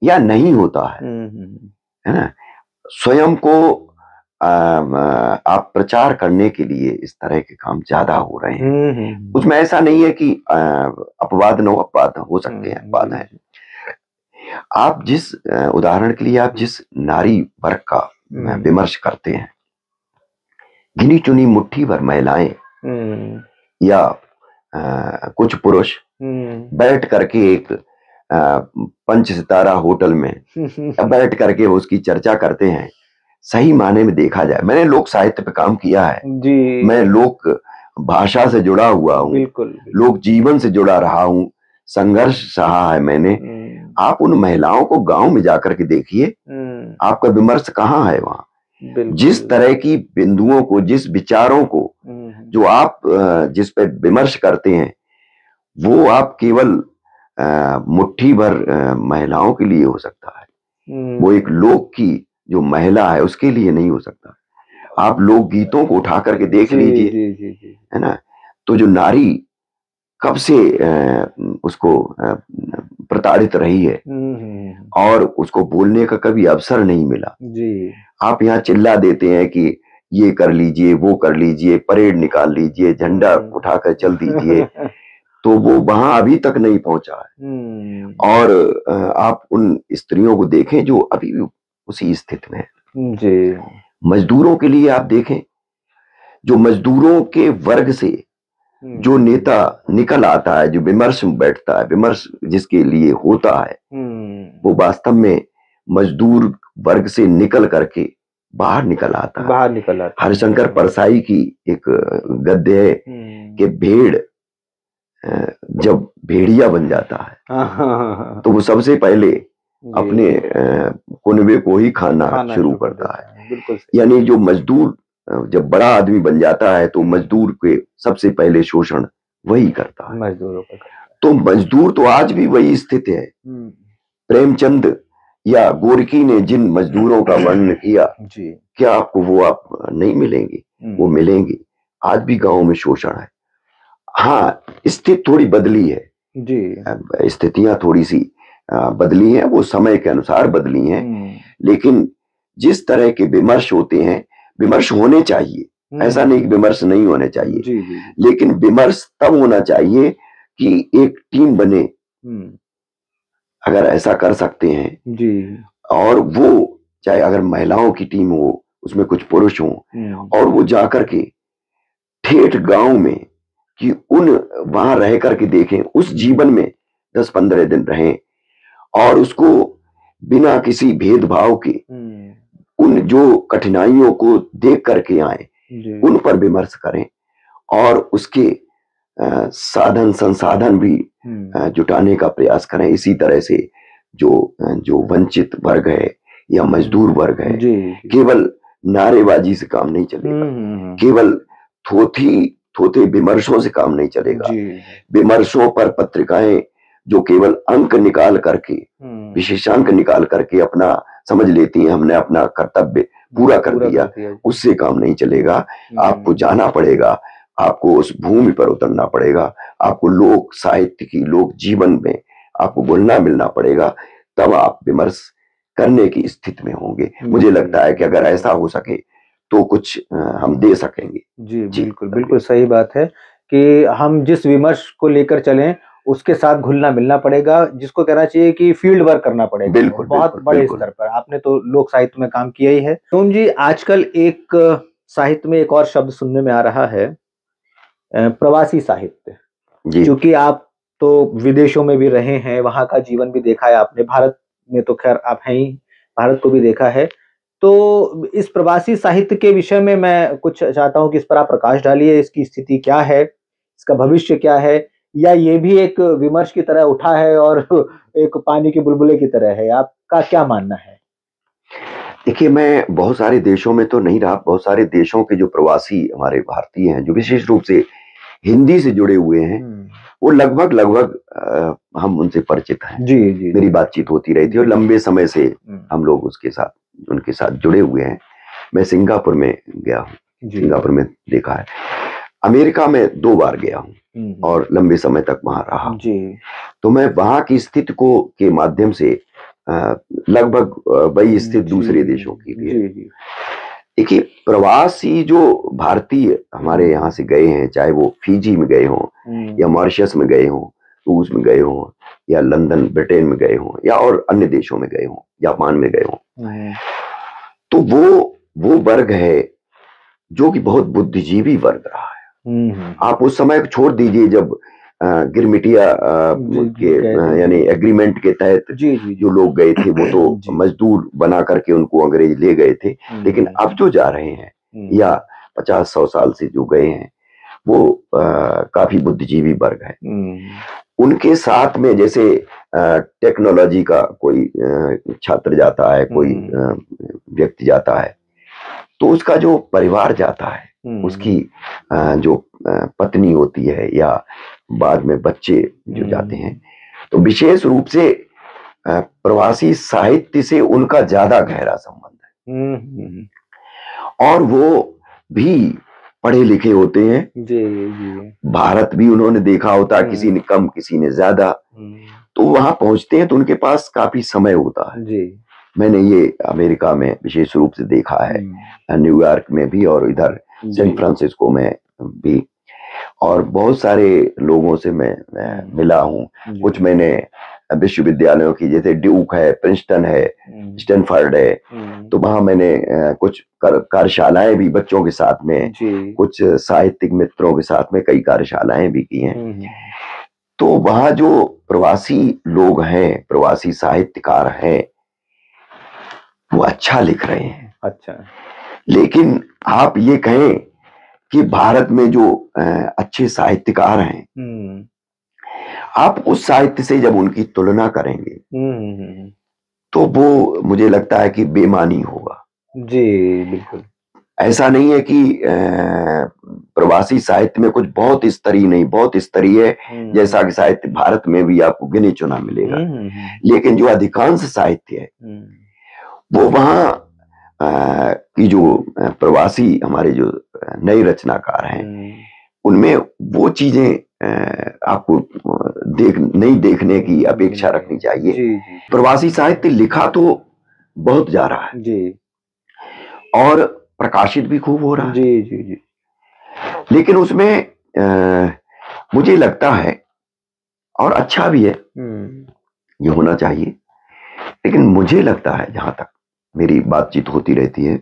Speaker 2: या नहीं होता है ना। स्वयं को आप प्रचार करने के लिए इस तरह के काम ज्यादा हो रहे हैं। उसमें ऐसा नहीं है कि अपवाद न अपवाद हो सकते हैं, अपवाद है। आप जिस उदाहरण के लिए आप जिस नारी वर्ग का विमर्श करते हैं, गिनी चुनी मुट्ठी भर महिलाएं या कुछ पुरुष बैठ करके एक पंच सितारा होटल में बैठ करके उसकी चर्चा करते हैं। सही माने में देखा जाए, मैंने लोक साहित्य पे काम किया है जी, मैं लोक भाषा से जुड़ा हुआ हूँ, बिल्कुल, लोक जीवन से जुड़ा रहा हूँ, संघर्ष सहा है मैंने। आप उन महिलाओं को गांव में जाकर के देखिए, आपका विमर्श कहाँ है वहां। जिस तरह की बिंदुओं को, जिस विचारों को जो आप जिस पे विमर्श करते हैं, वो आप केवल मुट्ठी भर महिलाओं के लिए हो सकता है, वो एक लोक की जो महिला है उसके लिए नहीं हो सकता। आप लोक गीतों को उठा करके देख लीजिए, है ना, तो जो नारी कब से उसको प्रताड़ित रही है और उसको बोलने का कभी अवसर नहीं मिला जी। आप यहाँ चिल्ला देते हैं कि ये कर लीजिए, वो कर लीजिए, परेड निकाल लीजिए, झंडा उठाकर चल दीजिए तो वो वहां अभी तक नहीं पहुंचा है। और आप उन स्त्रियों को देखें जो अभी भी उसी स्थिति में है जी। मजदूरों के लिए आप देखें, जो मजदूरों के वर्ग से जो नेता निकल आता है, जो विमर्श में बैठता है, विमर्श जिसके लिए होता है, वो वास्तव में मजदूर वर्ग से निकल करके बाहर निकल आता है। हरिशंकर परसाई की एक गद्य है कि भेड़ जब भेड़िया बन जाता है तो वो सबसे पहले अपने कुनबे को ही खाना शुरू करता है। यानी जो मजदूर जब बड़ा आदमी बन जाता है तो मजदूर के सबसे पहले शोषण वही करता है, मजदूरों का। तो मजदूर तो आज भी वही स्थिति है। प्रेमचंद या गोरकी ने जिन मजदूरों का वर्णन किया जी, क्या आपको वो आप नहीं मिलेंगे? वो मिलेंगे। आज भी गांव में शोषण है। हाँ, स्थिति थोड़ी बदली है जी, स्थितियां थोड़ी सी बदली हैं, वो समय के अनुसार बदली हैं, लेकिन जिस तरह के विमर्श होते हैं, विमर्श होने चाहिए, ऐसा नहीं कि विमर्श नहीं होने चाहिए जी, जी। लेकिन विमर्श तब होना चाहिए कि एक टीम बने, अगर ऐसा कर सकते हैं जी, और वो चाहे अगर महिलाओं की टीम हो, उसमें कुछ पुरुष हों, और वो जाकर के ठेठ गांव में कि उन वहां रह करके देखें, उस जीवन में 10-15 दिन रहें और उसको बिना किसी भेदभाव के उन जो कठिनाइयों को देख करके आए, उन पर विमर्श करें और उसके साधन संसाधन भी जुटाने का प्रयास करें। इसी तरह से जो वंचित वर्ग है या मजदूर वर्ग है, केवल नारेबाजी से काम नहीं चलेगा, केवल थोथे विमर्शों से काम नहीं चलेगा। विमर्शों पर पत्रिकाएं जो केवल अंक निकाल करके, विशेषांक निकाल करके अपना समझ लेती हैं, हमने अपना कर्तव्य पूरा कर दिया, उससे काम नहीं चलेगा। आपको जाना पड़ेगा, आपको उस भूमि पर उतरना पड़ेगा, आपको लोक साहित्य की, लोक जीवन में आपको घुलना मिलना पड़ेगा, तब आप विमर्श करने की स्थिति में होंगे। मुझे लगता है कि अगर ऐसा हो सके तो कुछ हम दे सकेंगे।
Speaker 3: जी बिल्कुल, बिल्कुल सही बात है कि हम जिस विमर्श को लेकर चलें उसके साथ घुलना मिलना पड़ेगा, जिसको कहना चाहिए कि फील्ड वर्क करना पड़ेगा।
Speaker 2: बिल्कुल,
Speaker 3: बहुत बड़े स्तर पर। आपने तो लोक साहित्य में काम किया ही है। तुम जी, आजकल एक साहित्य में एक और शब्द सुनने में आ रहा है, प्रवासी साहित्य। क्योंकि आप तो विदेशों में भी रहे हैं, वहां का जीवन भी देखा है आपने, भारत में तो खैर आप हैं ही, भारत को भी देखा है। तो इस प्रवासी साहित्य के विषय में मैं कुछ चाहता हूं कि इस पर आप प्रकाश डालिए। इसकी स्थिति क्या है, इसका भविष्य क्या है, या ये भी एक विमर्श की तरह उठा है और एक पानी के बुलबुले की तरह है? आपका क्या मानना है?
Speaker 2: देखिए, मैं बहुत सारे देशों में तो नहीं रहा, बहुत सारे देशों के जो प्रवासी हमारे भारतीय हैं, जो विशेष रूप से हिंदी से जुड़े हुए हैं, वो लगभग हम उनसे परिचित हैं। जी। मेरी बातचीत होती रही थी और लंबे समय से हम लोग उनके साथ जुड़े हुए हैं। मैं सिंगापुर में गया हूँ, सिंगापुर में देखा है। अमेरिका में 2 बार गया हूँ और लंबे समय तक वहां रहा जी। तो मैं वहां की स्थिति के माध्यम से लगभग वही स्थिति दूसरे देशों की भी है। देखिए, प्रवासी जो भारतीय हमारे यहाँ से गए हैं, चाहे वो फिजी में गए हों या मॉरिशस में गए हों, रूस में गए हों, या लंदन ब्रिटेन में गए हों, या और अन्य देशों में गए हों, जापान में गए हों, तो वो वर्ग है जो कि बहुत बुद्धिजीवी वर्ग रहा है। आप उस समय छोड़ दीजिए जब गिरमिटिया के यानी एग्रीमेंट के तहत जो लोग गए थे वो तो मजदूर बना करके उनको अंग्रेज ले गए थे, लेकिन अब जो जा रहे हैं या 50-100 साल से जो गए हैं वो काफी बुद्धिजीवी वर्ग है। उनके साथ में जैसे टेक्नोलॉजी का कोई छात्र जाता है, कोई व्यक्ति जाता है, तो उसका जो परिवार जाता है, उसकी जो पत्नी होती है या बाद में बच्चे जो जाते हैं, तो विशेष रूप से प्रवासी साहित्य से उनका ज्यादा गहरा संबंध है। और वो भी पढ़े लिखे होते हैं। जी। भारत भी उन्होंने देखा होता, किसी ने कम किसी ने ज्यादा, तो वहां पहुंचते हैं तो उनके पास काफी समय होता है। जी। मैंने ये अमेरिका में विशेष रूप से देखा है, न्यूयॉर्क में भी और इधर सैन फ्रांसिस्को में भी, और बहुत सारे लोगों से मैं मिला हूँ। कुछ मैंने विश्वविद्यालयों की, जैसे ड्यूक है, प्रिंसटन है, स्टैनफोर्ड है, तो वहां मैंने कुछ कार्यशालाएं भी बच्चों के साथ में, कुछ साहित्यिक मित्रों के साथ में कई कार्यशालाएं भी की हैं। तो वहां जो प्रवासी लोग हैं, प्रवासी साहित्यकार हैं, वो अच्छा लिख रहे हैं। अच्छा। लेकिन आप ये कहें कि भारत में जो अच्छे साहित्यकार हैं, आप उस साहित्य से जब उनकी तुलना करेंगे तो वो मुझे लगता है कि बेमानी होगा। जी बिल्कुल। ऐसा नहीं है कि प्रवासी साहित्य में कुछ बहुत स्तरीय नहीं, बहुत स्तरीय है, जैसा कि साहित्य भारत में भी आपको गिने चुना मिलेगा। लेकिन जो अधिकांश साहित्य है वो वहां की जो प्रवासी हमारे जो नए रचनाकार हैं, उनमें वो चीजें आपको नहीं देखने की अपेक्षा रखनी चाहिए। जी, जी। प्रवासी साहित्य लिखा तो बहुत जा रहा है जी, और प्रकाशित भी खूब हो रहा है जी जी जी, लेकिन उसमें मुझे लगता है, और अच्छा भी है, ये होना चाहिए, लेकिन मुझे लगता है, जहां तक मेरी बातचीत होती रहती है,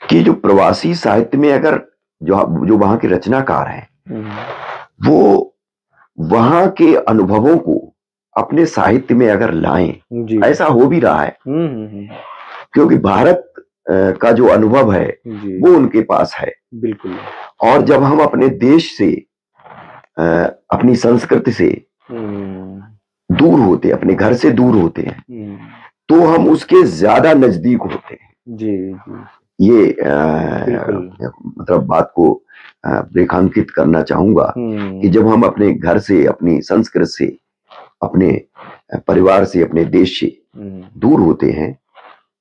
Speaker 2: कि जो प्रवासी साहित्य में अगर जो वहां के रचनाकार हैं, वो वहां के अनुभवों को अपने साहित्य में अगर लाएं, ऐसा हो भी रहा है, क्योंकि भारत का जो अनुभव है वो उनके पास है बिल्कुल। और जब हम अपने देश से, अपनी संस्कृति से दूर होते, अपने घर से दूर होते हैं, तो हम उसके ज्यादा नजदीक होते हैं जी, जी। ये मतलब बात को रेखांकित करना चाहूंगा कि जब हम अपने घर से, अपनी संस्कृति से, अपने परिवार से, अपने देश से दूर होते हैं,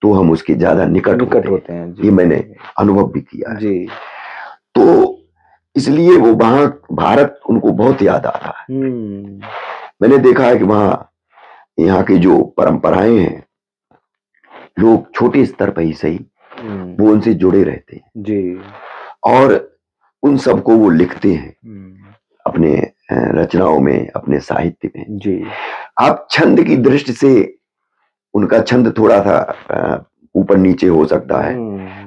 Speaker 2: तो हम उसके ज्यादा निकट होते हैं। ये मैंने अनुभव भी किया है जी। तो इसलिए वो वहां भारत उनको बहुत याद आता है। मैंने देखा है कि वहां यहाँ की जो परंपराएं हैं, लोग छोटे स्तर पर ही सही वो उनसे जुड़े रहते हैं जी, और उन सबको वो लिखते हैं अपने रचनाओं में, अपने साहित्य में जी। आप छंद की दृष्टि से उनका छंद थोड़ा सा ऊपर नीचे हो सकता है,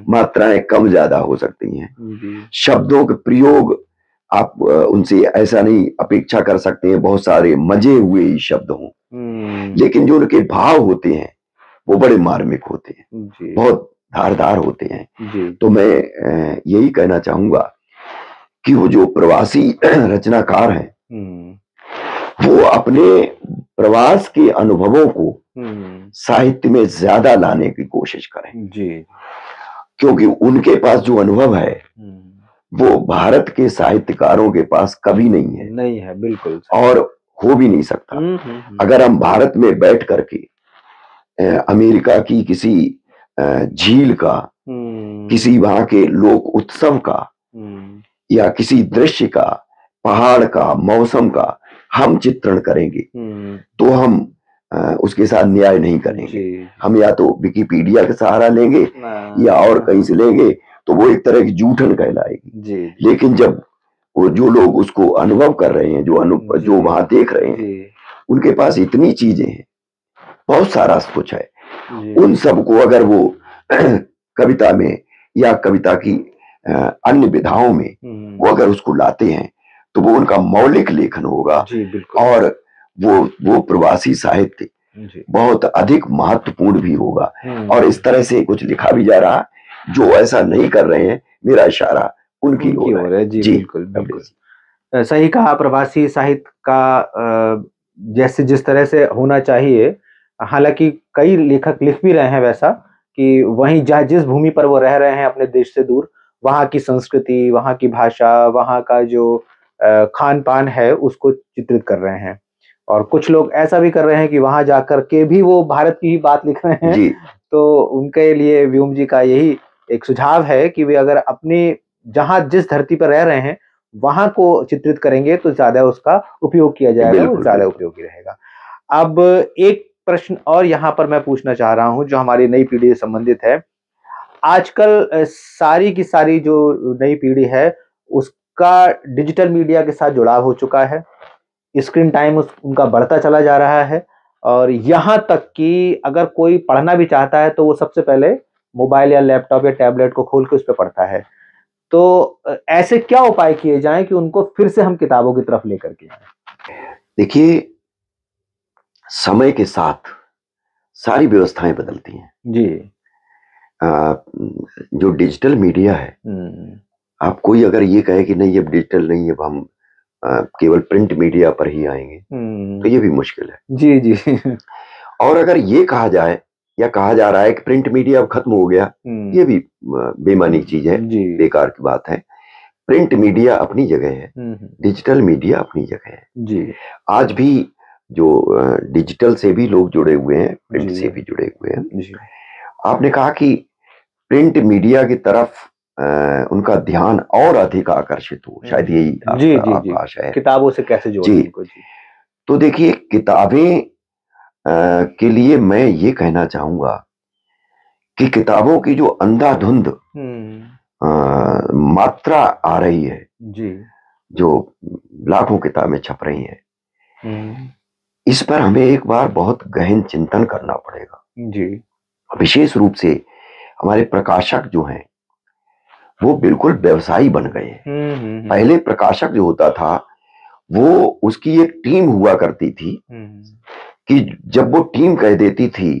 Speaker 2: मात्राएं कम ज्यादा हो सकती हैं, शब्दों के प्रयोग आप उनसे ऐसा नहीं अपेक्षा कर सकते हैं बहुत सारे मजे हुए ही शब्द हों, लेकिन जो उनके भाव होते हैं वो बड़े मार्मिक होते हैं, बहुत धारदार होते हैं। तो मैं यही कहना चाहूंगा कि वो जो प्रवासी रचनाकार हैं, वो अपने प्रवास के अनुभवों को साहित्य में ज्यादा लाने की कोशिश करें जी, क्योंकि उनके पास जो अनुभव है वो भारत के साहित्यकारों के पास कभी नहीं है बिल्कुल, और हो भी नहीं सकता। अगर हम भारत में बैठ करके अमेरिका की किसी झील का, किसी वहां के लोक उत्सव का, या किसी दृश्य का, पहाड़ का, मौसम का हम चित्रण करेंगे तो हम उसके साथ न्याय नहीं करेंगे। हम या तो विकिपीडिया का सहारा लेंगे या और कहीं से लेंगे, तो वो एक तरह की जूठन कहलाएगी। लेकिन जब वो जो लोग उसको अनुभव कर रहे हैं, जो वहां देख रहे हैं, उनके पास इतनी चीजें हैं, बहुत सारा कुछ है, उन सबको अगर वो कविता में या कविता की अन्य विधाओं में वो अगर उसको लाते हैं तो वो उनका मौलिक लेखन होगा और वो प्रवासी साहित्य बहुत अधिक महत्वपूर्ण भी होगा। और इस तरह से कुछ लिखा भी जा रहा, जो ऐसा नहीं कर रहे हैं मेरा इशारा उनकी ओर है। जी
Speaker 3: बिल्कुल बिल्कुल सही कहा। प्रवासी साहित्य का जैसे जिस तरह से होना चाहिए, हालांकि कई लेखक लिख भी रहे हैं वैसा कि वहीं जहाँ जिस भूमि पर वो रह रहे हैं अपने देश से दूर, वहाँ की संस्कृति, वहाँ की भाषा, वहाँ का जो खान पान है उसको चित्रित कर रहे हैं। और कुछ लोग ऐसा भी कर रहे हैं कि वहां जाकर के भी वो भारत की ही बात लिख रहे हैं
Speaker 2: जी।
Speaker 3: तो उनके लिए व्योम जी का यही एक सुझाव है कि वे अगर अपनी जहां जिस धरती पर रह रहे हैं वहां को चित्रित करेंगे तो ज्यादा उसका उपयोग किया जाएगा, वो ज्यादा उपयोगी रहेगा। अब एक प्रश्न और यहाँ पर मैं पूछना चाह रहा हूँ जो हमारी नई पीढ़ी से संबंधित है। आजकल सारी की सारी जो नई पीढ़ी है उसका डिजिटल मीडिया के साथ जुड़ाव हो चुका है, स्क्रीन टाइम उनका बढ़ता चला जा रहा है और यहाँ तक कि अगर कोई पढ़ना भी चाहता है तो वो सबसे पहले मोबाइल या लैपटॉप या टैबलेट को खोल के उस पर पढ़ता है। तो ऐसे क्या उपाय किए जाएं कि उनको फिर से हम किताबों की तरफ लेकर के आए?
Speaker 2: देखिए, समय के साथ सारी व्यवस्थाएं बदलती हैं
Speaker 3: जी।
Speaker 2: जो डिजिटल मीडिया है, आप कोई अगर ये कहे कि नहीं अब डिजिटल नहीं, अब हम केवल प्रिंट मीडिया पर ही आएंगे तो ये भी मुश्किल है।
Speaker 3: जी जी।
Speaker 2: और अगर ये कहा जाए या कहा जा रहा है कि प्रिंट मीडिया अब खत्म हो गया, ये भी बेमानी चीज है, बेकार की बात है। प्रिंट मीडिया अपनी जगह है, डिजिटल मीडिया अपनी जगह है।
Speaker 3: जी।
Speaker 2: आज भी जो डिजिटल से भी लोग जुड़े हुए हैं, प्रिंट से भी जुड़े हुए हैं। आपने कहा कि प्रिंट मीडिया की तरफ उनका ध्यान और अधिक आकर्षित हो, शायद यही आपका आशा है।
Speaker 3: किताबों से कैसे जोड़ें उनको? जी।
Speaker 2: तो देखिए, किताबें के लिए मैं ये कहना चाहूंगा कि किताबों की जो अंधाधुंध मात्रा आ रही है
Speaker 3: जी,
Speaker 2: जो लाखों किताबें छप रही हैं, इस पर हमें एक बार बहुत गहन चिंतन करना पड़ेगा।
Speaker 3: जी।
Speaker 2: विशेष रूप से हमारे प्रकाशक जो हैं वो बिल्कुल व्यवसायी बन गए हैं। पहले प्रकाशक जो होता था वो उसकी एक टीम हुआ करती थी कि जब वो टीम कह देती थी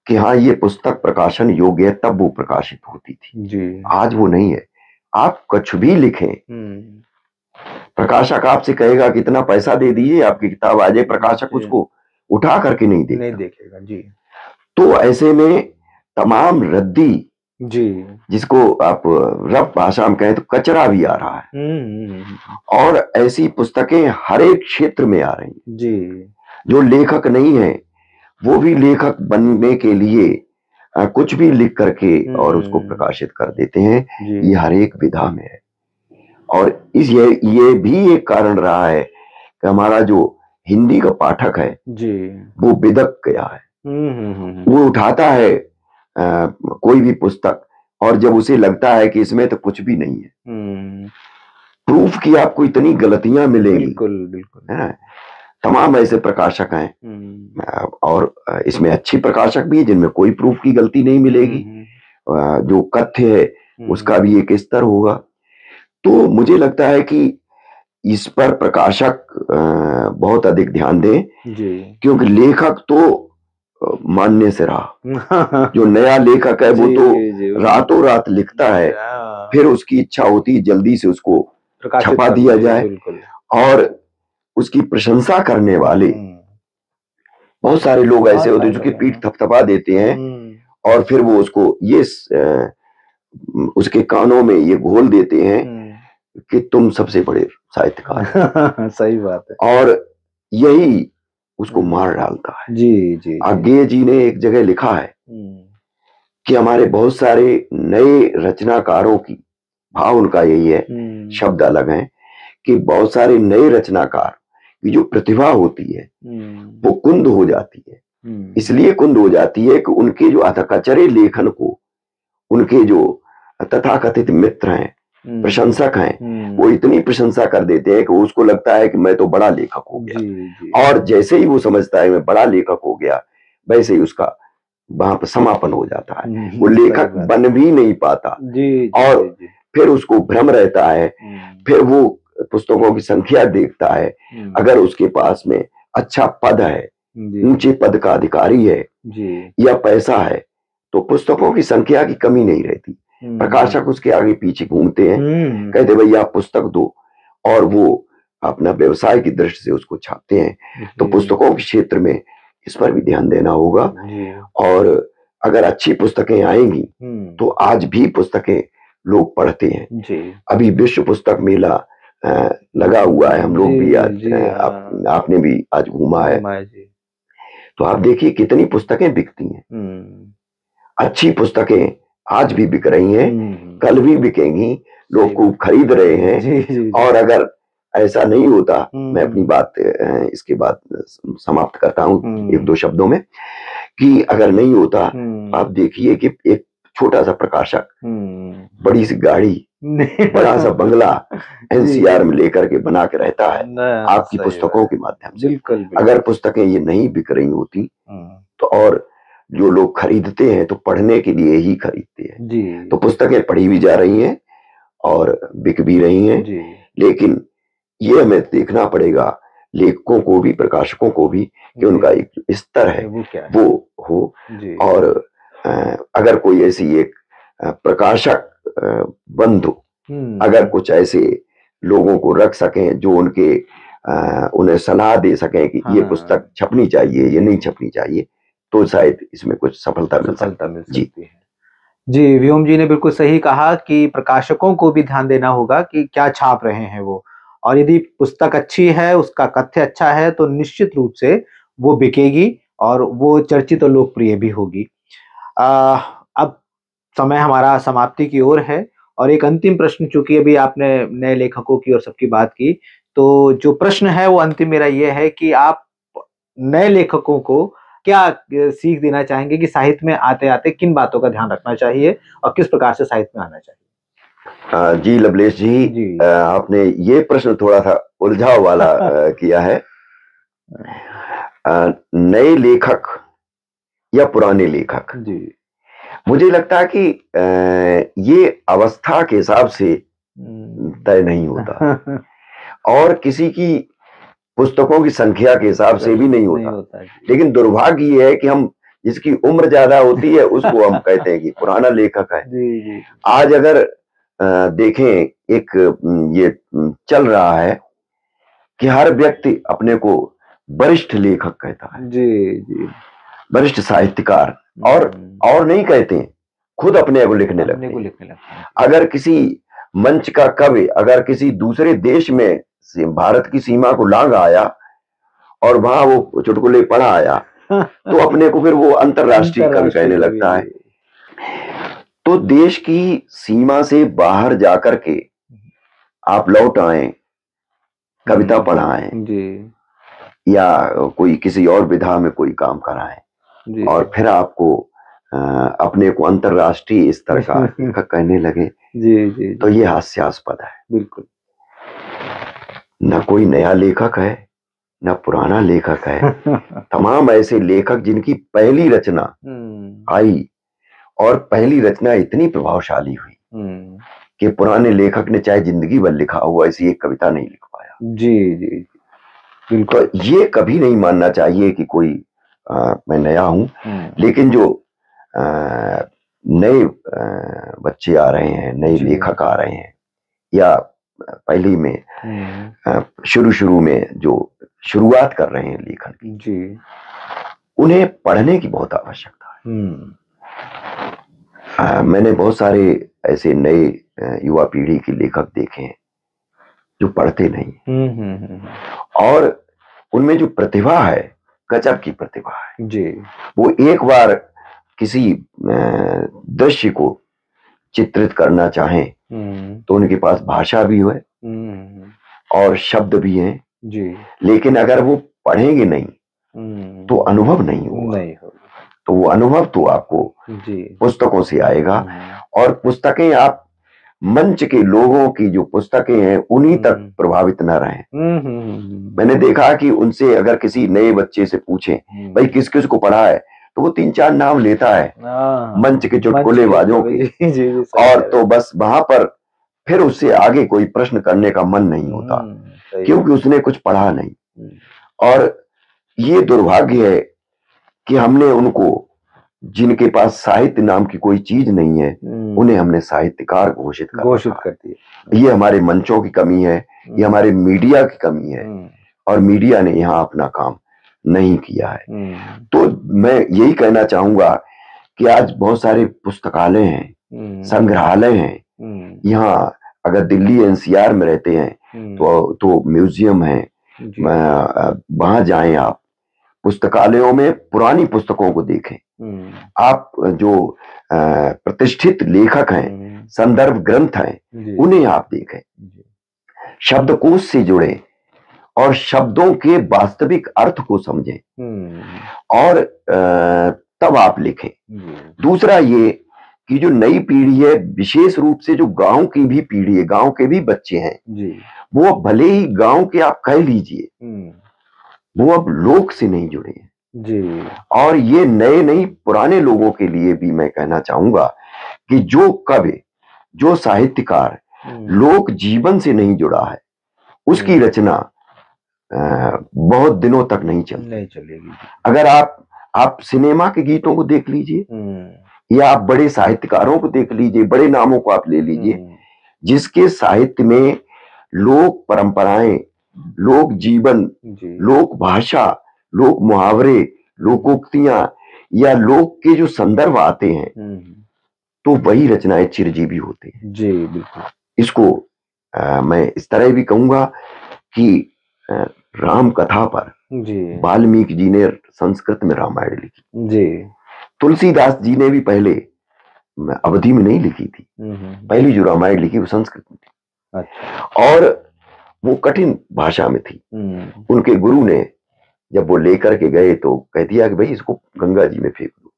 Speaker 2: कि हाँ ये पुस्तक प्रकाशन योग्य है तब वो प्रकाशित होती थी।
Speaker 3: जी।
Speaker 2: आज वो नहीं है। आप कुछ भी लिखें, प्रकाशक आपसे कहेगा कि इतना पैसा दे दीजिए आपकी किताब आ जाए, प्रकाशक उसको उठा करके नहीं
Speaker 3: देखेगा। जी।
Speaker 2: तो ऐसे में तमाम रद्दी,
Speaker 3: जी,
Speaker 2: जिसको आप रफ भाषा में कहें तो कचरा भी आ रहा है। और ऐसी पुस्तकें हर एक क्षेत्र में आ रही हैं।
Speaker 3: जी।
Speaker 2: जो लेखक नहीं है वो भी लेखक बनने के लिए कुछ भी लिख करके और उसको प्रकाशित कर देते हैं। ये हर एक विधा में है। और ये भी एक कारण रहा है कि हमारा जो हिंदी का पाठक है
Speaker 3: जी,
Speaker 2: वो बिदक गया है। वो उठाता है कोई भी पुस्तक और जब उसे लगता है कि इसमें तो कुछ भी नहीं है, प्रूफ की आपको इतनी गलतियां मिलेंगी।
Speaker 3: बिल्कुल
Speaker 2: है। तमाम ऐसे प्रकाशक हैं और इसमें अच्छी प्रकाशक भी है जिनमें कोई प्रूफ की गलती नहीं मिलेगी। जो कथ्य है उसका भी एक स्तर होगा। तो मुझे लगता है कि इस पर प्रकाशक बहुत अधिक ध्यान दें, क्योंकि लेखक तो मानने से रहा। जो नया लेखक है वो तो रातों रात लिखता है, फिर उसकी इच्छा होती है जल्दी से उसको छपा दिया जाए। और उसकी प्रशंसा करने वाले बहुत सारे लोग ऐसे होते हैं जो कि पीठ थपथपा देते हैं और फिर वो उसको ये उसके कानों में ये घोल देते हैं कि तुम सबसे बड़े साहित्यकार।
Speaker 3: सही बात है।
Speaker 2: और यही उसको मार डालता है।
Speaker 3: जी।
Speaker 2: आगे जी ने एक जगह लिखा है कि हमारे बहुत सारे नए रचनाकारों की, भाव उनका यही है, शब्द अलग हैं, कि बहुत सारे नए रचनाकार की जो प्रतिभा होती है वो कुंद हो जाती है। इसलिए कुंद हो जाती है कि उनके जो अधकचरे लेखन को उनके जो तथाकथित मित्र हैं, प्रशंसक हैं, वो इतनी प्रशंसा कर देते हैं कि उसको लगता है कि मैं तो बड़ा लेखक हो गया। और जैसे ही वो समझता है मैं बड़ा लेखक हो गया, वैसे ही उसका वहां पर समापन हो जाता है। वो लेखक बन भी नहीं पाता और फिर उसको भ्रम रहता है, फिर वो पुस्तकों की संख्या देखता है, अगर उसके पास में अच्छा पद है, ऊंचे पद का अधिकारी है या पैसा है, तो पुस्तकों की संख्या की कमी नहीं रहती। प्रकाशक उसके आगे पीछे घूमते हैं, कहते भैया पुस्तक दो, और वो अपना व्यवसाय की दृष्टि से उसको छापते हैं। तो पुस्तकों के क्षेत्र में इस पर भी ध्यान देना होगा। और अगर अच्छी पुस्तकें आएंगी तो आज भी पुस्तकें लोग पढ़ते हैं। अभी विश्व पुस्तक मेला लगा हुआ है, हम लोग भी आज आपने भी आज घूमा है, तो आप देखिए कितनी पुस्तकें बिकती हैं। अच्छी पुस्तकें आज भी बिक रही हैं, कल भी बिकेंगी, लोग खूब खरीद रहे हैं। और अगर ऐसा नहीं होता, मैं अपनी बात इसके बाद समाप्त करता हूं एक दो शब्दों में, कि अगर नहीं होता, आप देखिए कि एक छोटा सा प्रकाशक बड़ी सी गाड़ी, बड़ा सा बंगला एनसीआर में लेकर के बना के रहता है आपकी पुस्तकों के माध्यम से। अगर पुस्तकें ये नहीं बिक रही होती तो, और जो लोग खरीदते हैं तो पढ़ने के लिए ही खरीदते हैं, तो पुस्तकें पढ़ी भी जा रही हैं और बिक भी रही हैं। लेकिन ये हमें देखना पड़ेगा, लेखकों को भी, प्रकाशकों को भी, कि उनका एक स्तर है वो हो। और अगर कोई ऐसी एक प्रकाशक बंधु अगर कुछ ऐसे लोगों को रख सकें जो उनके उन्हें सलाह दे सकें कि ये पुस्तक छपनी चाहिए, ये नहीं छपनी चाहिए, तो शायद इसमें कुछ सफलता मिल सकती है।
Speaker 3: जी, व्योम जी ने बिल्कुल सही कहा कि प्रकाशकों को भी ध्यान देना होगा कि क्या छाप रहे हैं वो, और यदि पुस्तक अच्छी है, उसका कथ्य अच्छा है, तो निश्चित रूप से वो बिकेगी और वो चर्चित और लोकप्रिय भी होगी। अब समय हमारा समाप्ति की ओर है, और एक अंतिम प्रश्न, चूंकि अभी आपने नए लेखकों की और सबकी बात की, तो जो प्रश्न है वो अंतिम मेरा ये है कि आप नए लेखकों को क्या सीख देना चाहेंगे कि साहित्य में आते आते किन बातों का ध्यान रखना चाहिए और किस प्रकार से साहित्य में आना चाहिए?
Speaker 2: जी लवलेश जी, आपने ये प्रश्न थोड़ा सा उलझाव वाला किया है। नए लेखक या पुराने लेखक, मुझे लगता है कि ये अवस्था के हिसाब से तय नहीं होता और किसी की पुस्तकों की संख्या के हिसाब से भी नहीं होता। लेकिन दुर्भाग्य ये है कि हम, जिसकी उम्र ज्यादा होती है उसको हम कहते हैं कि पुराना लेखक है। आज अगर देखें, एक ये चल रहा है कि हर व्यक्ति अपने को वरिष्ठ लेखक कहता है, वरिष्ठ साहित्यकार, और नहीं कहते, खुद अपने को लिखने लगते। अगर किसी मंच का कवि अगर किसी दूसरे देश में भारत की सीमा को लांग आया और वहां वो चुटकुले पढ़ा आया तो अपने को फिर वो अंतरराष्ट्रीय कवि कहने लगता है। तो देश की सीमा से बाहर जाकर के आप लौट आए, कविता पढ़ाएं या कोई किसी और विधा में कोई काम कराएं, और फिर आपको अपने को अंतरराष्ट्रीय स्तर का लेखक कहने लगे, तो ये हास्यास्पद है।
Speaker 3: बिल्कुल,
Speaker 2: न कोई नया लेखक है न पुराना लेखक है। तमाम ऐसे लेखक जिनकी पहली रचना आई और पहली रचना इतनी प्रभावशाली हुई कि पुराने लेखक ने चाहे जिंदगी भर लिखा हुआ ऐसी एक कविता नहीं लिख पाया।
Speaker 3: जी
Speaker 2: बिल्कुल, तो ये कभी नहीं मानना चाहिए कि कोई मैं नया हूं। लेकिन जो नए बच्चे आ रहे हैं, नए लेखक आ रहे हैं, या पहली में शुरू में जो शुरुआत कर रहे हैं लेखन की, उन्हें पढ़ने की बहुत आवश्यकता है। मैंने बहुत सारे ऐसे नए युवा पीढ़ी के लेखक देखे हैं जो पढ़ते नहीं, और उनमें जो प्रतिभा है, गजब की प्रतिभा है। वो एक बार किसी दृश्य को चित्रित करना चाहें तो उनके पास भाषा भी है और शब्द भी हैं, लेकिन अगर वो पढ़ेंगे नहीं तो अनुभव नहीं होगा। तो वो अनुभव तो आपको पुस्तकों से आएगा, और पुस्तकें आप मंच के लोगों की जो पुस्तकें हैं उन्हीं तक प्रभावित न रहें। मैंने देखा कि उनसे अगर किसी नए बच्चे से पूछें भाई किस किस को पढ़ा है, तो वो 3-4 नाम लेता है मंच के चुटकुले बाजों के, और तो बस वहां पर फिर उससे आगे कोई प्रश्न करने का मन नहीं होता, क्योंकि उसने कुछ पढ़ा नहीं। और ये दुर्भाग्य है कि हमने उनको, जिनके पास साहित्य नाम की कोई चीज नहीं है, उन्हें हमने साहित्यकार घोषित कर दिया। ये हमारे मंचों की कमी है, ये हमारे मीडिया की कमी है, और मीडिया ने यहाँ अपना काम नहीं किया है। तो मैं यही कहना चाहूंगा कि आज बहुत सारे पुस्तकालय हैं, संग्रहालय हैं। यहाँ अगर दिल्ली एनसीआर में रहते हैं तो म्यूजियम है, वहां जाएं आप, पुस्तकालयों में पुरानी पुस्तकों को देखें। आप जो प्रतिष्ठित लेखक हैं, संदर्भ ग्रंथ हैं, उन्हें आप देखें, शब्दकोश से जुड़े और शब्दों के वास्तविक अर्थ को समझें, और तब आप लिखें। दूसरा ये कि जो नई पीढ़ी है, विशेष रूप से जो गांव की भी पीढ़ी है, गांव के भी बच्चे हैं, वो भले ही गांव के आप कह लीजिए, वो अब लोक से नहीं जुड़े हैं जी। और ये नए नहीं, पुराने लोगों के लिए भी मैं कहना चाहूंगा कि जो कवि, जो साहित्यकार लोक जीवन से नहीं जुड़ा है, उसकी रचना बहुत दिनों तक नहीं चलेगी। अगर आप सिनेमा के गीतों को देख लीजिए, या आप बड़े साहित्यकारों को देख लीजिए, बड़े नामों को आप ले लीजिए, जिसके साहित्य में लोक परंपराएं, लोक जीवन, लोक भाषा, लोक मुहावरे, लोकोक्तियां या लोक के जो संदर्भ आते हैं, तो वही रचनाएं चिरजीवी होती हैं जी। बिल्कुल। इसको मैं इस तरह भी कहूंगा कि राम कथा पर वाल्मीकि जी ने संस्कृत में रामायण लिखी जी। तुलसीदास जी ने भी पहले अवधि में नहीं लिखी थी, पहली जो रामायण लिखी वो संस्कृत में थी। अच्छा। और वो कठिन भाषा में थी। उनके गुरु ने जब वो लेकर के गए तो कह दिया कि भाई इसको गंगा जी में फेंक दो।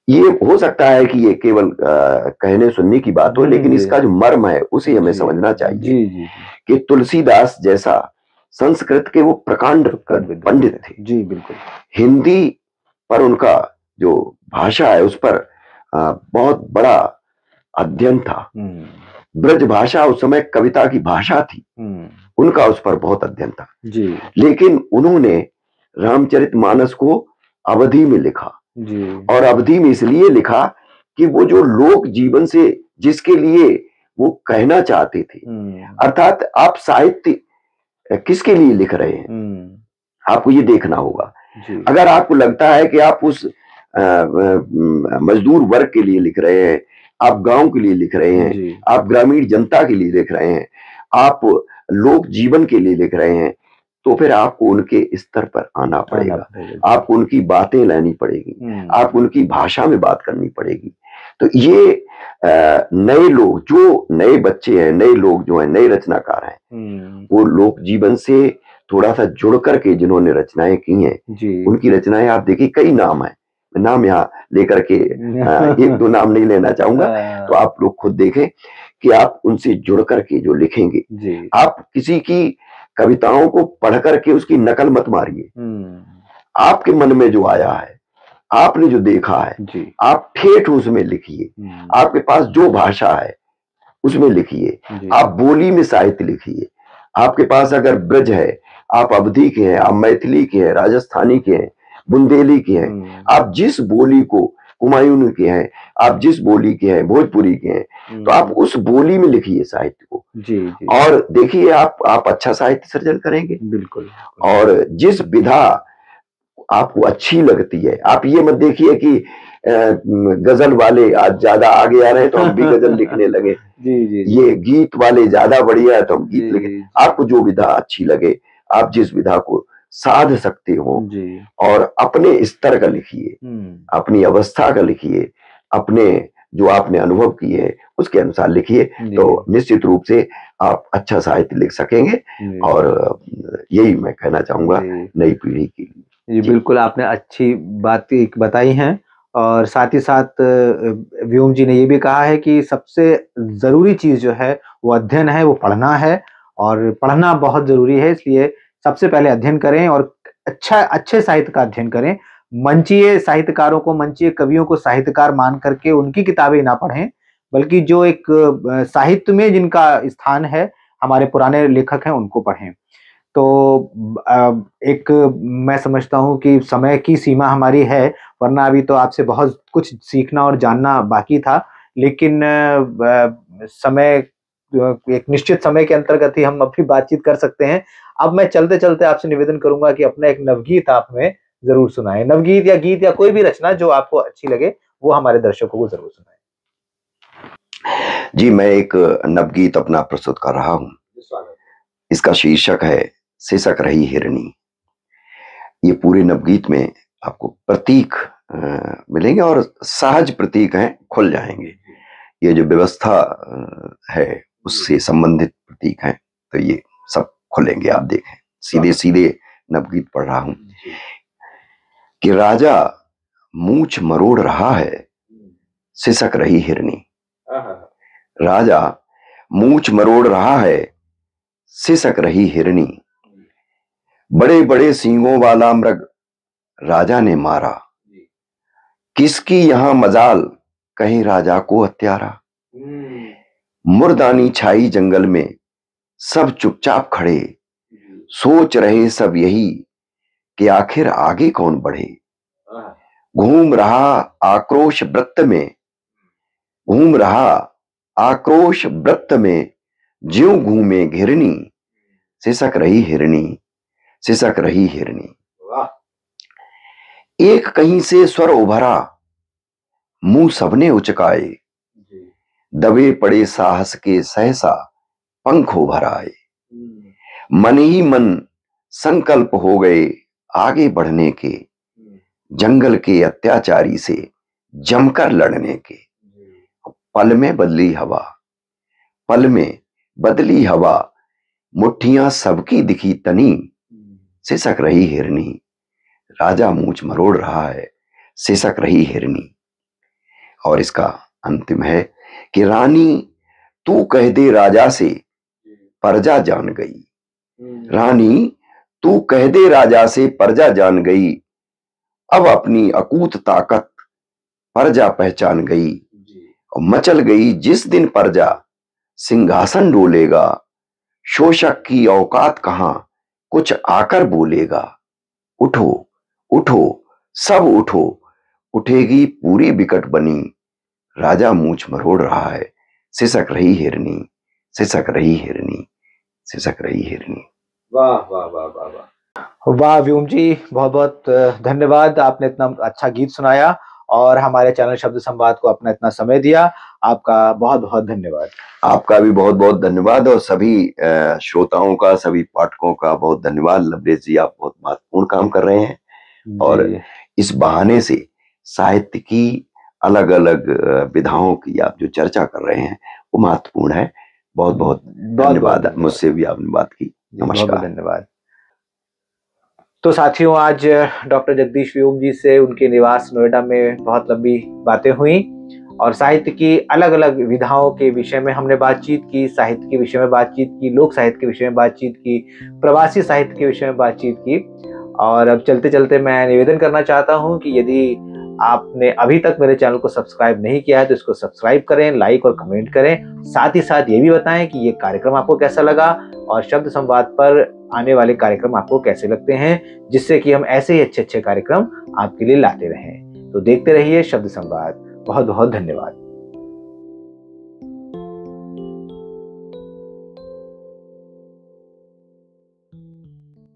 Speaker 2: ये हो सकता है कि ये केवल कहने सुनने की बात हो, लेकिन इसका जो मर्म है उसे हमें समझना चाहिए कि तुलसीदास जैसा संस्कृत के वो प्रकांड पंडित थे जी। बिल्कुल। हिंदी पर उनका जो भाषा है उस पर बहुत बड़ा अध्ययन था। ब्रज भाषा उस समय कविता की भाषा थी, उनका उस पर बहुत अध्ययन था जी। लेकिन उन्होंने रामचरितमानस को अवधि में लिखा जी। और अवधि में इसलिए लिखा कि वो जो लोक जीवन से जिसके लिए वो कहना चाहते थे, अर्थात आप साहित्य किसके लिए लिख रहे हैं, आपको ये देखना होगा। अगर आपको लगता है कि आप उस मजदूर वर्ग के लिए लिख रहे हैं, आप गांव के लिए लिख रहे हैं, आप ग्रामीण जनता के लिए लिख रहे हैं, आप लोक जीवन के लिए लिख रहे हैं, तो फिर आपको उनके स्तर पर आना पड़ेगा, आपको उनकी बातें लेनी पड़ेगी, आपको उनकी भाषा में बात करनी पड़ेगी। तो ये नए लोग, जो नए बच्चे हैं, नए लोग जो हैं, नए रचनाकार हैं, वो लोक जीवन से थोड़ा सा जुड़ करके जिन्होंने रचनाएं की हैं, उनकी रचनाएं आप देखिए, कई नाम है, नाम यहाँ लेकर के एक दो नाम नहीं लेना चाहूंगा, तो आप लोग खुद देखें कि आप उनसे जुड़ करके जो लिखेंगे, आप किसी की कविताओं को पढ़ करके उसकी नकल मत मारिए। आपके मन में जो आया है, आपने जो देखा है, आप ठेठ उसमें लिखिए। आपके पास जो भाषा है उसमें लिखिए, आप बोली में साहित्य लिखिए। आपके पास अगर ब्रज है, आप अवधी के हैं, आप मैथिली के हैं, राजस्थानी के हैं, बुंदेली के हैं, आप जिस बोली को, कुमायूं के हैं, आप जिस बोली के हैं, भोजपुरी के हैं, तो आप उस बोली में लिखिए साहित्य को जी। और देखिए आप अच्छा साहित्य सर्जन करेंगे। बिल्कुल। और जिस विधा आपको अच्छी लगती है, आप ये मत देखिए कि गजल वाले आज ज्यादा आगे आ रहे हैं तो हम भी गजल लिखने लगे जी। ये गीत वाले ज्यादा बढ़िया है तो हम गीत लिखे। आपको जो विधा अच्छी लगे, आप जिस विधा को साध सकते हो और अपने स्तर का लिखिए, अपनी अवस्था का लिखिए, अपने जो आपने अनुभव किए है उसके अनुसार लिखिए, तो निश्चित रूप से आप अच्छा साहित्य लिख सकेंगे। और यही मैं कहना चाहूंगा नई पीढ़ी के लिए।
Speaker 3: बिल्कुल, आपने अच्छी बात बताई हैं। और साथ ही साथ व्योम जी ने ये भी कहा है कि सबसे जरूरी चीज जो है वो अध्ययन है, वो पढ़ना है, और पढ़ना बहुत जरूरी है। इसलिए सबसे पहले अध्ययन करें और अच्छे साहित्य का अध्ययन करें। मंचीय साहित्यकारों को, मंचीय कवियों को साहित्यकार मान करके उनकी किताबें ना पढ़ें, बल्कि जो एक साहित्य में जिनका स्थान है, हमारे पुराने लेखक हैं उनको पढ़ें। तो एक मैं समझता हूँ कि समय की सीमा हमारी है, वरना अभी तो आपसे बहुत कुछ सीखना और जानना बाकी था। लेकिन समय एक निश्चित समय के अंतर्गत ही हम अभी बातचीत कर सकते हैं। अब मैं चलते-चलते आपसे निवेदन करूँगा कि अपना एक नवगीत आप हमें ज़रूर सुनाएँ। नवगीत या गीत या कोई भी रचना जो आपको अच्छी लगे, वो हमारे दर्शकों को ज़रूर सुनाएँ।
Speaker 2: जी, मैं एक नवगीत अपना प्रस्तुत कर रहा हूँ। इसका शीर्षक है सिसक रही हिरनी। ये पूरे नवगीत में आपको प्रतीक मिलेंगे और सहज प्रतीक हैं, खुल जाएंगे। ये जो व्यवस्था है उससे संबंधित प्रतीक हैं, तो ये सब खुलेंगे, आप देखें। सीधे सीधे नवगीत पढ़ रहा हूं कि राजा मूछ मरोड़ रहा है, सिसक रही हिरनी। राजा मूछ मरोड़ रहा है, सिसक रही हिरनी। बड़े बड़े सींगों वाला मृग राजा ने मारा, किसकी यहां मजाल, कहीं राजा को हत्यारा। मुर्दानी छाई जंगल में, सब चुपचाप खड़े, सोच रहे सब यही कि आखिर आगे कौन बढ़े। घूम रहा आक्रोश वृत्त में, घूम रहा आक्रोश वृत्त में, ज्यों घूमे घिरनी, सिसक रही हिरनी, सिसक रही हिरनी। एक कहीं से स्वर उभरा, मुंह सबने उचकाए, दबे पड़े साहस के सहसा पंख उभर आए। मन ही मन संकल्प हो गए आगे बढ़ने के, जंगल के अत्याचारी से जमकर लड़ने के। पल में बदली हवा, पल में बदली हवा, मुट्ठियां सबकी दिखी तनी, सिसक रही हिरनी। राजा मूछ मरोड़ रहा है, सिसक रही हिरनी। और इसका अंतिम है कि रानी तू कह दे राजा से, प्रजा जान गई। रानी तू कह दे राजा से, प्रजा जान गई। अब अपनी अकूत ताकत प्रजा पहचान गई। और मचल गई जिस दिन प्रजा, सिंहासन डोलेगा। शोषक की औकात कहां, कुछ आकर बोलेगा। उठो उठो सब उठो, उठेगी पूरी विकट बनी। राजा मूछ मरोड़ रहा है, सिसक रही हिरनी, सिसक रही हिरनी, सिसक रही हिरनी।
Speaker 3: वाह वाह वाह वाह वाह वाह व्योम जी, बहुत बहुत धन्यवाद। आपने इतना अच्छा गीत सुनाया और हमारे चैनल शब्द संवाद को अपना इतना समय दिया। आपका बहुत बहुत धन्यवाद।
Speaker 2: आपका भी बहुत बहुत धन्यवाद और सभी श्रोताओं का, सभी पाठकों का बहुत धन्यवाद। लवलेश जी, आप बहुत महत्वपूर्ण काम कर रहे हैं और इस बहाने से साहित्य की अलग अलग विधाओं की आप जो चर्चा कर रहे हैं वो महत्वपूर्ण है। बहुत बहुत धन्यवाद। मुझसे भी आपने बात की। नमस्कार।
Speaker 3: धन्यवाद। तो साथियों, आज डॉक्टर जगदीश व्योम जी से उनके निवास नोएडा में बहुत लंबी बातें हुई और साहित्य की अलग अलग विधाओं के विषय में हमने बातचीत की, साहित्य के विषय में बातचीत की, लोक साहित्य के विषय में बातचीत की, प्रवासी साहित्य के विषय में बातचीत की। और अब चलते चलते मैं निवेदन करना चाहता हूं कि यदि आपने अभी तक मेरे चैनल को सब्सक्राइब नहीं किया है तो इसको सब्सक्राइब करें, लाइक और कमेंट करें। साथ ही साथ ये भी बताएं कि ये कार्यक्रम आपको कैसा लगा और शब्द संवाद पर आने वाले कार्यक्रम आपको कैसे लगते हैं, जिससे कि हम ऐसे ही अच्छे अच्छे कार्यक्रम आपके लिए लाते रहें। तो देखते रहिए शब्द संवाद। बहुत बहुत धन्यवाद।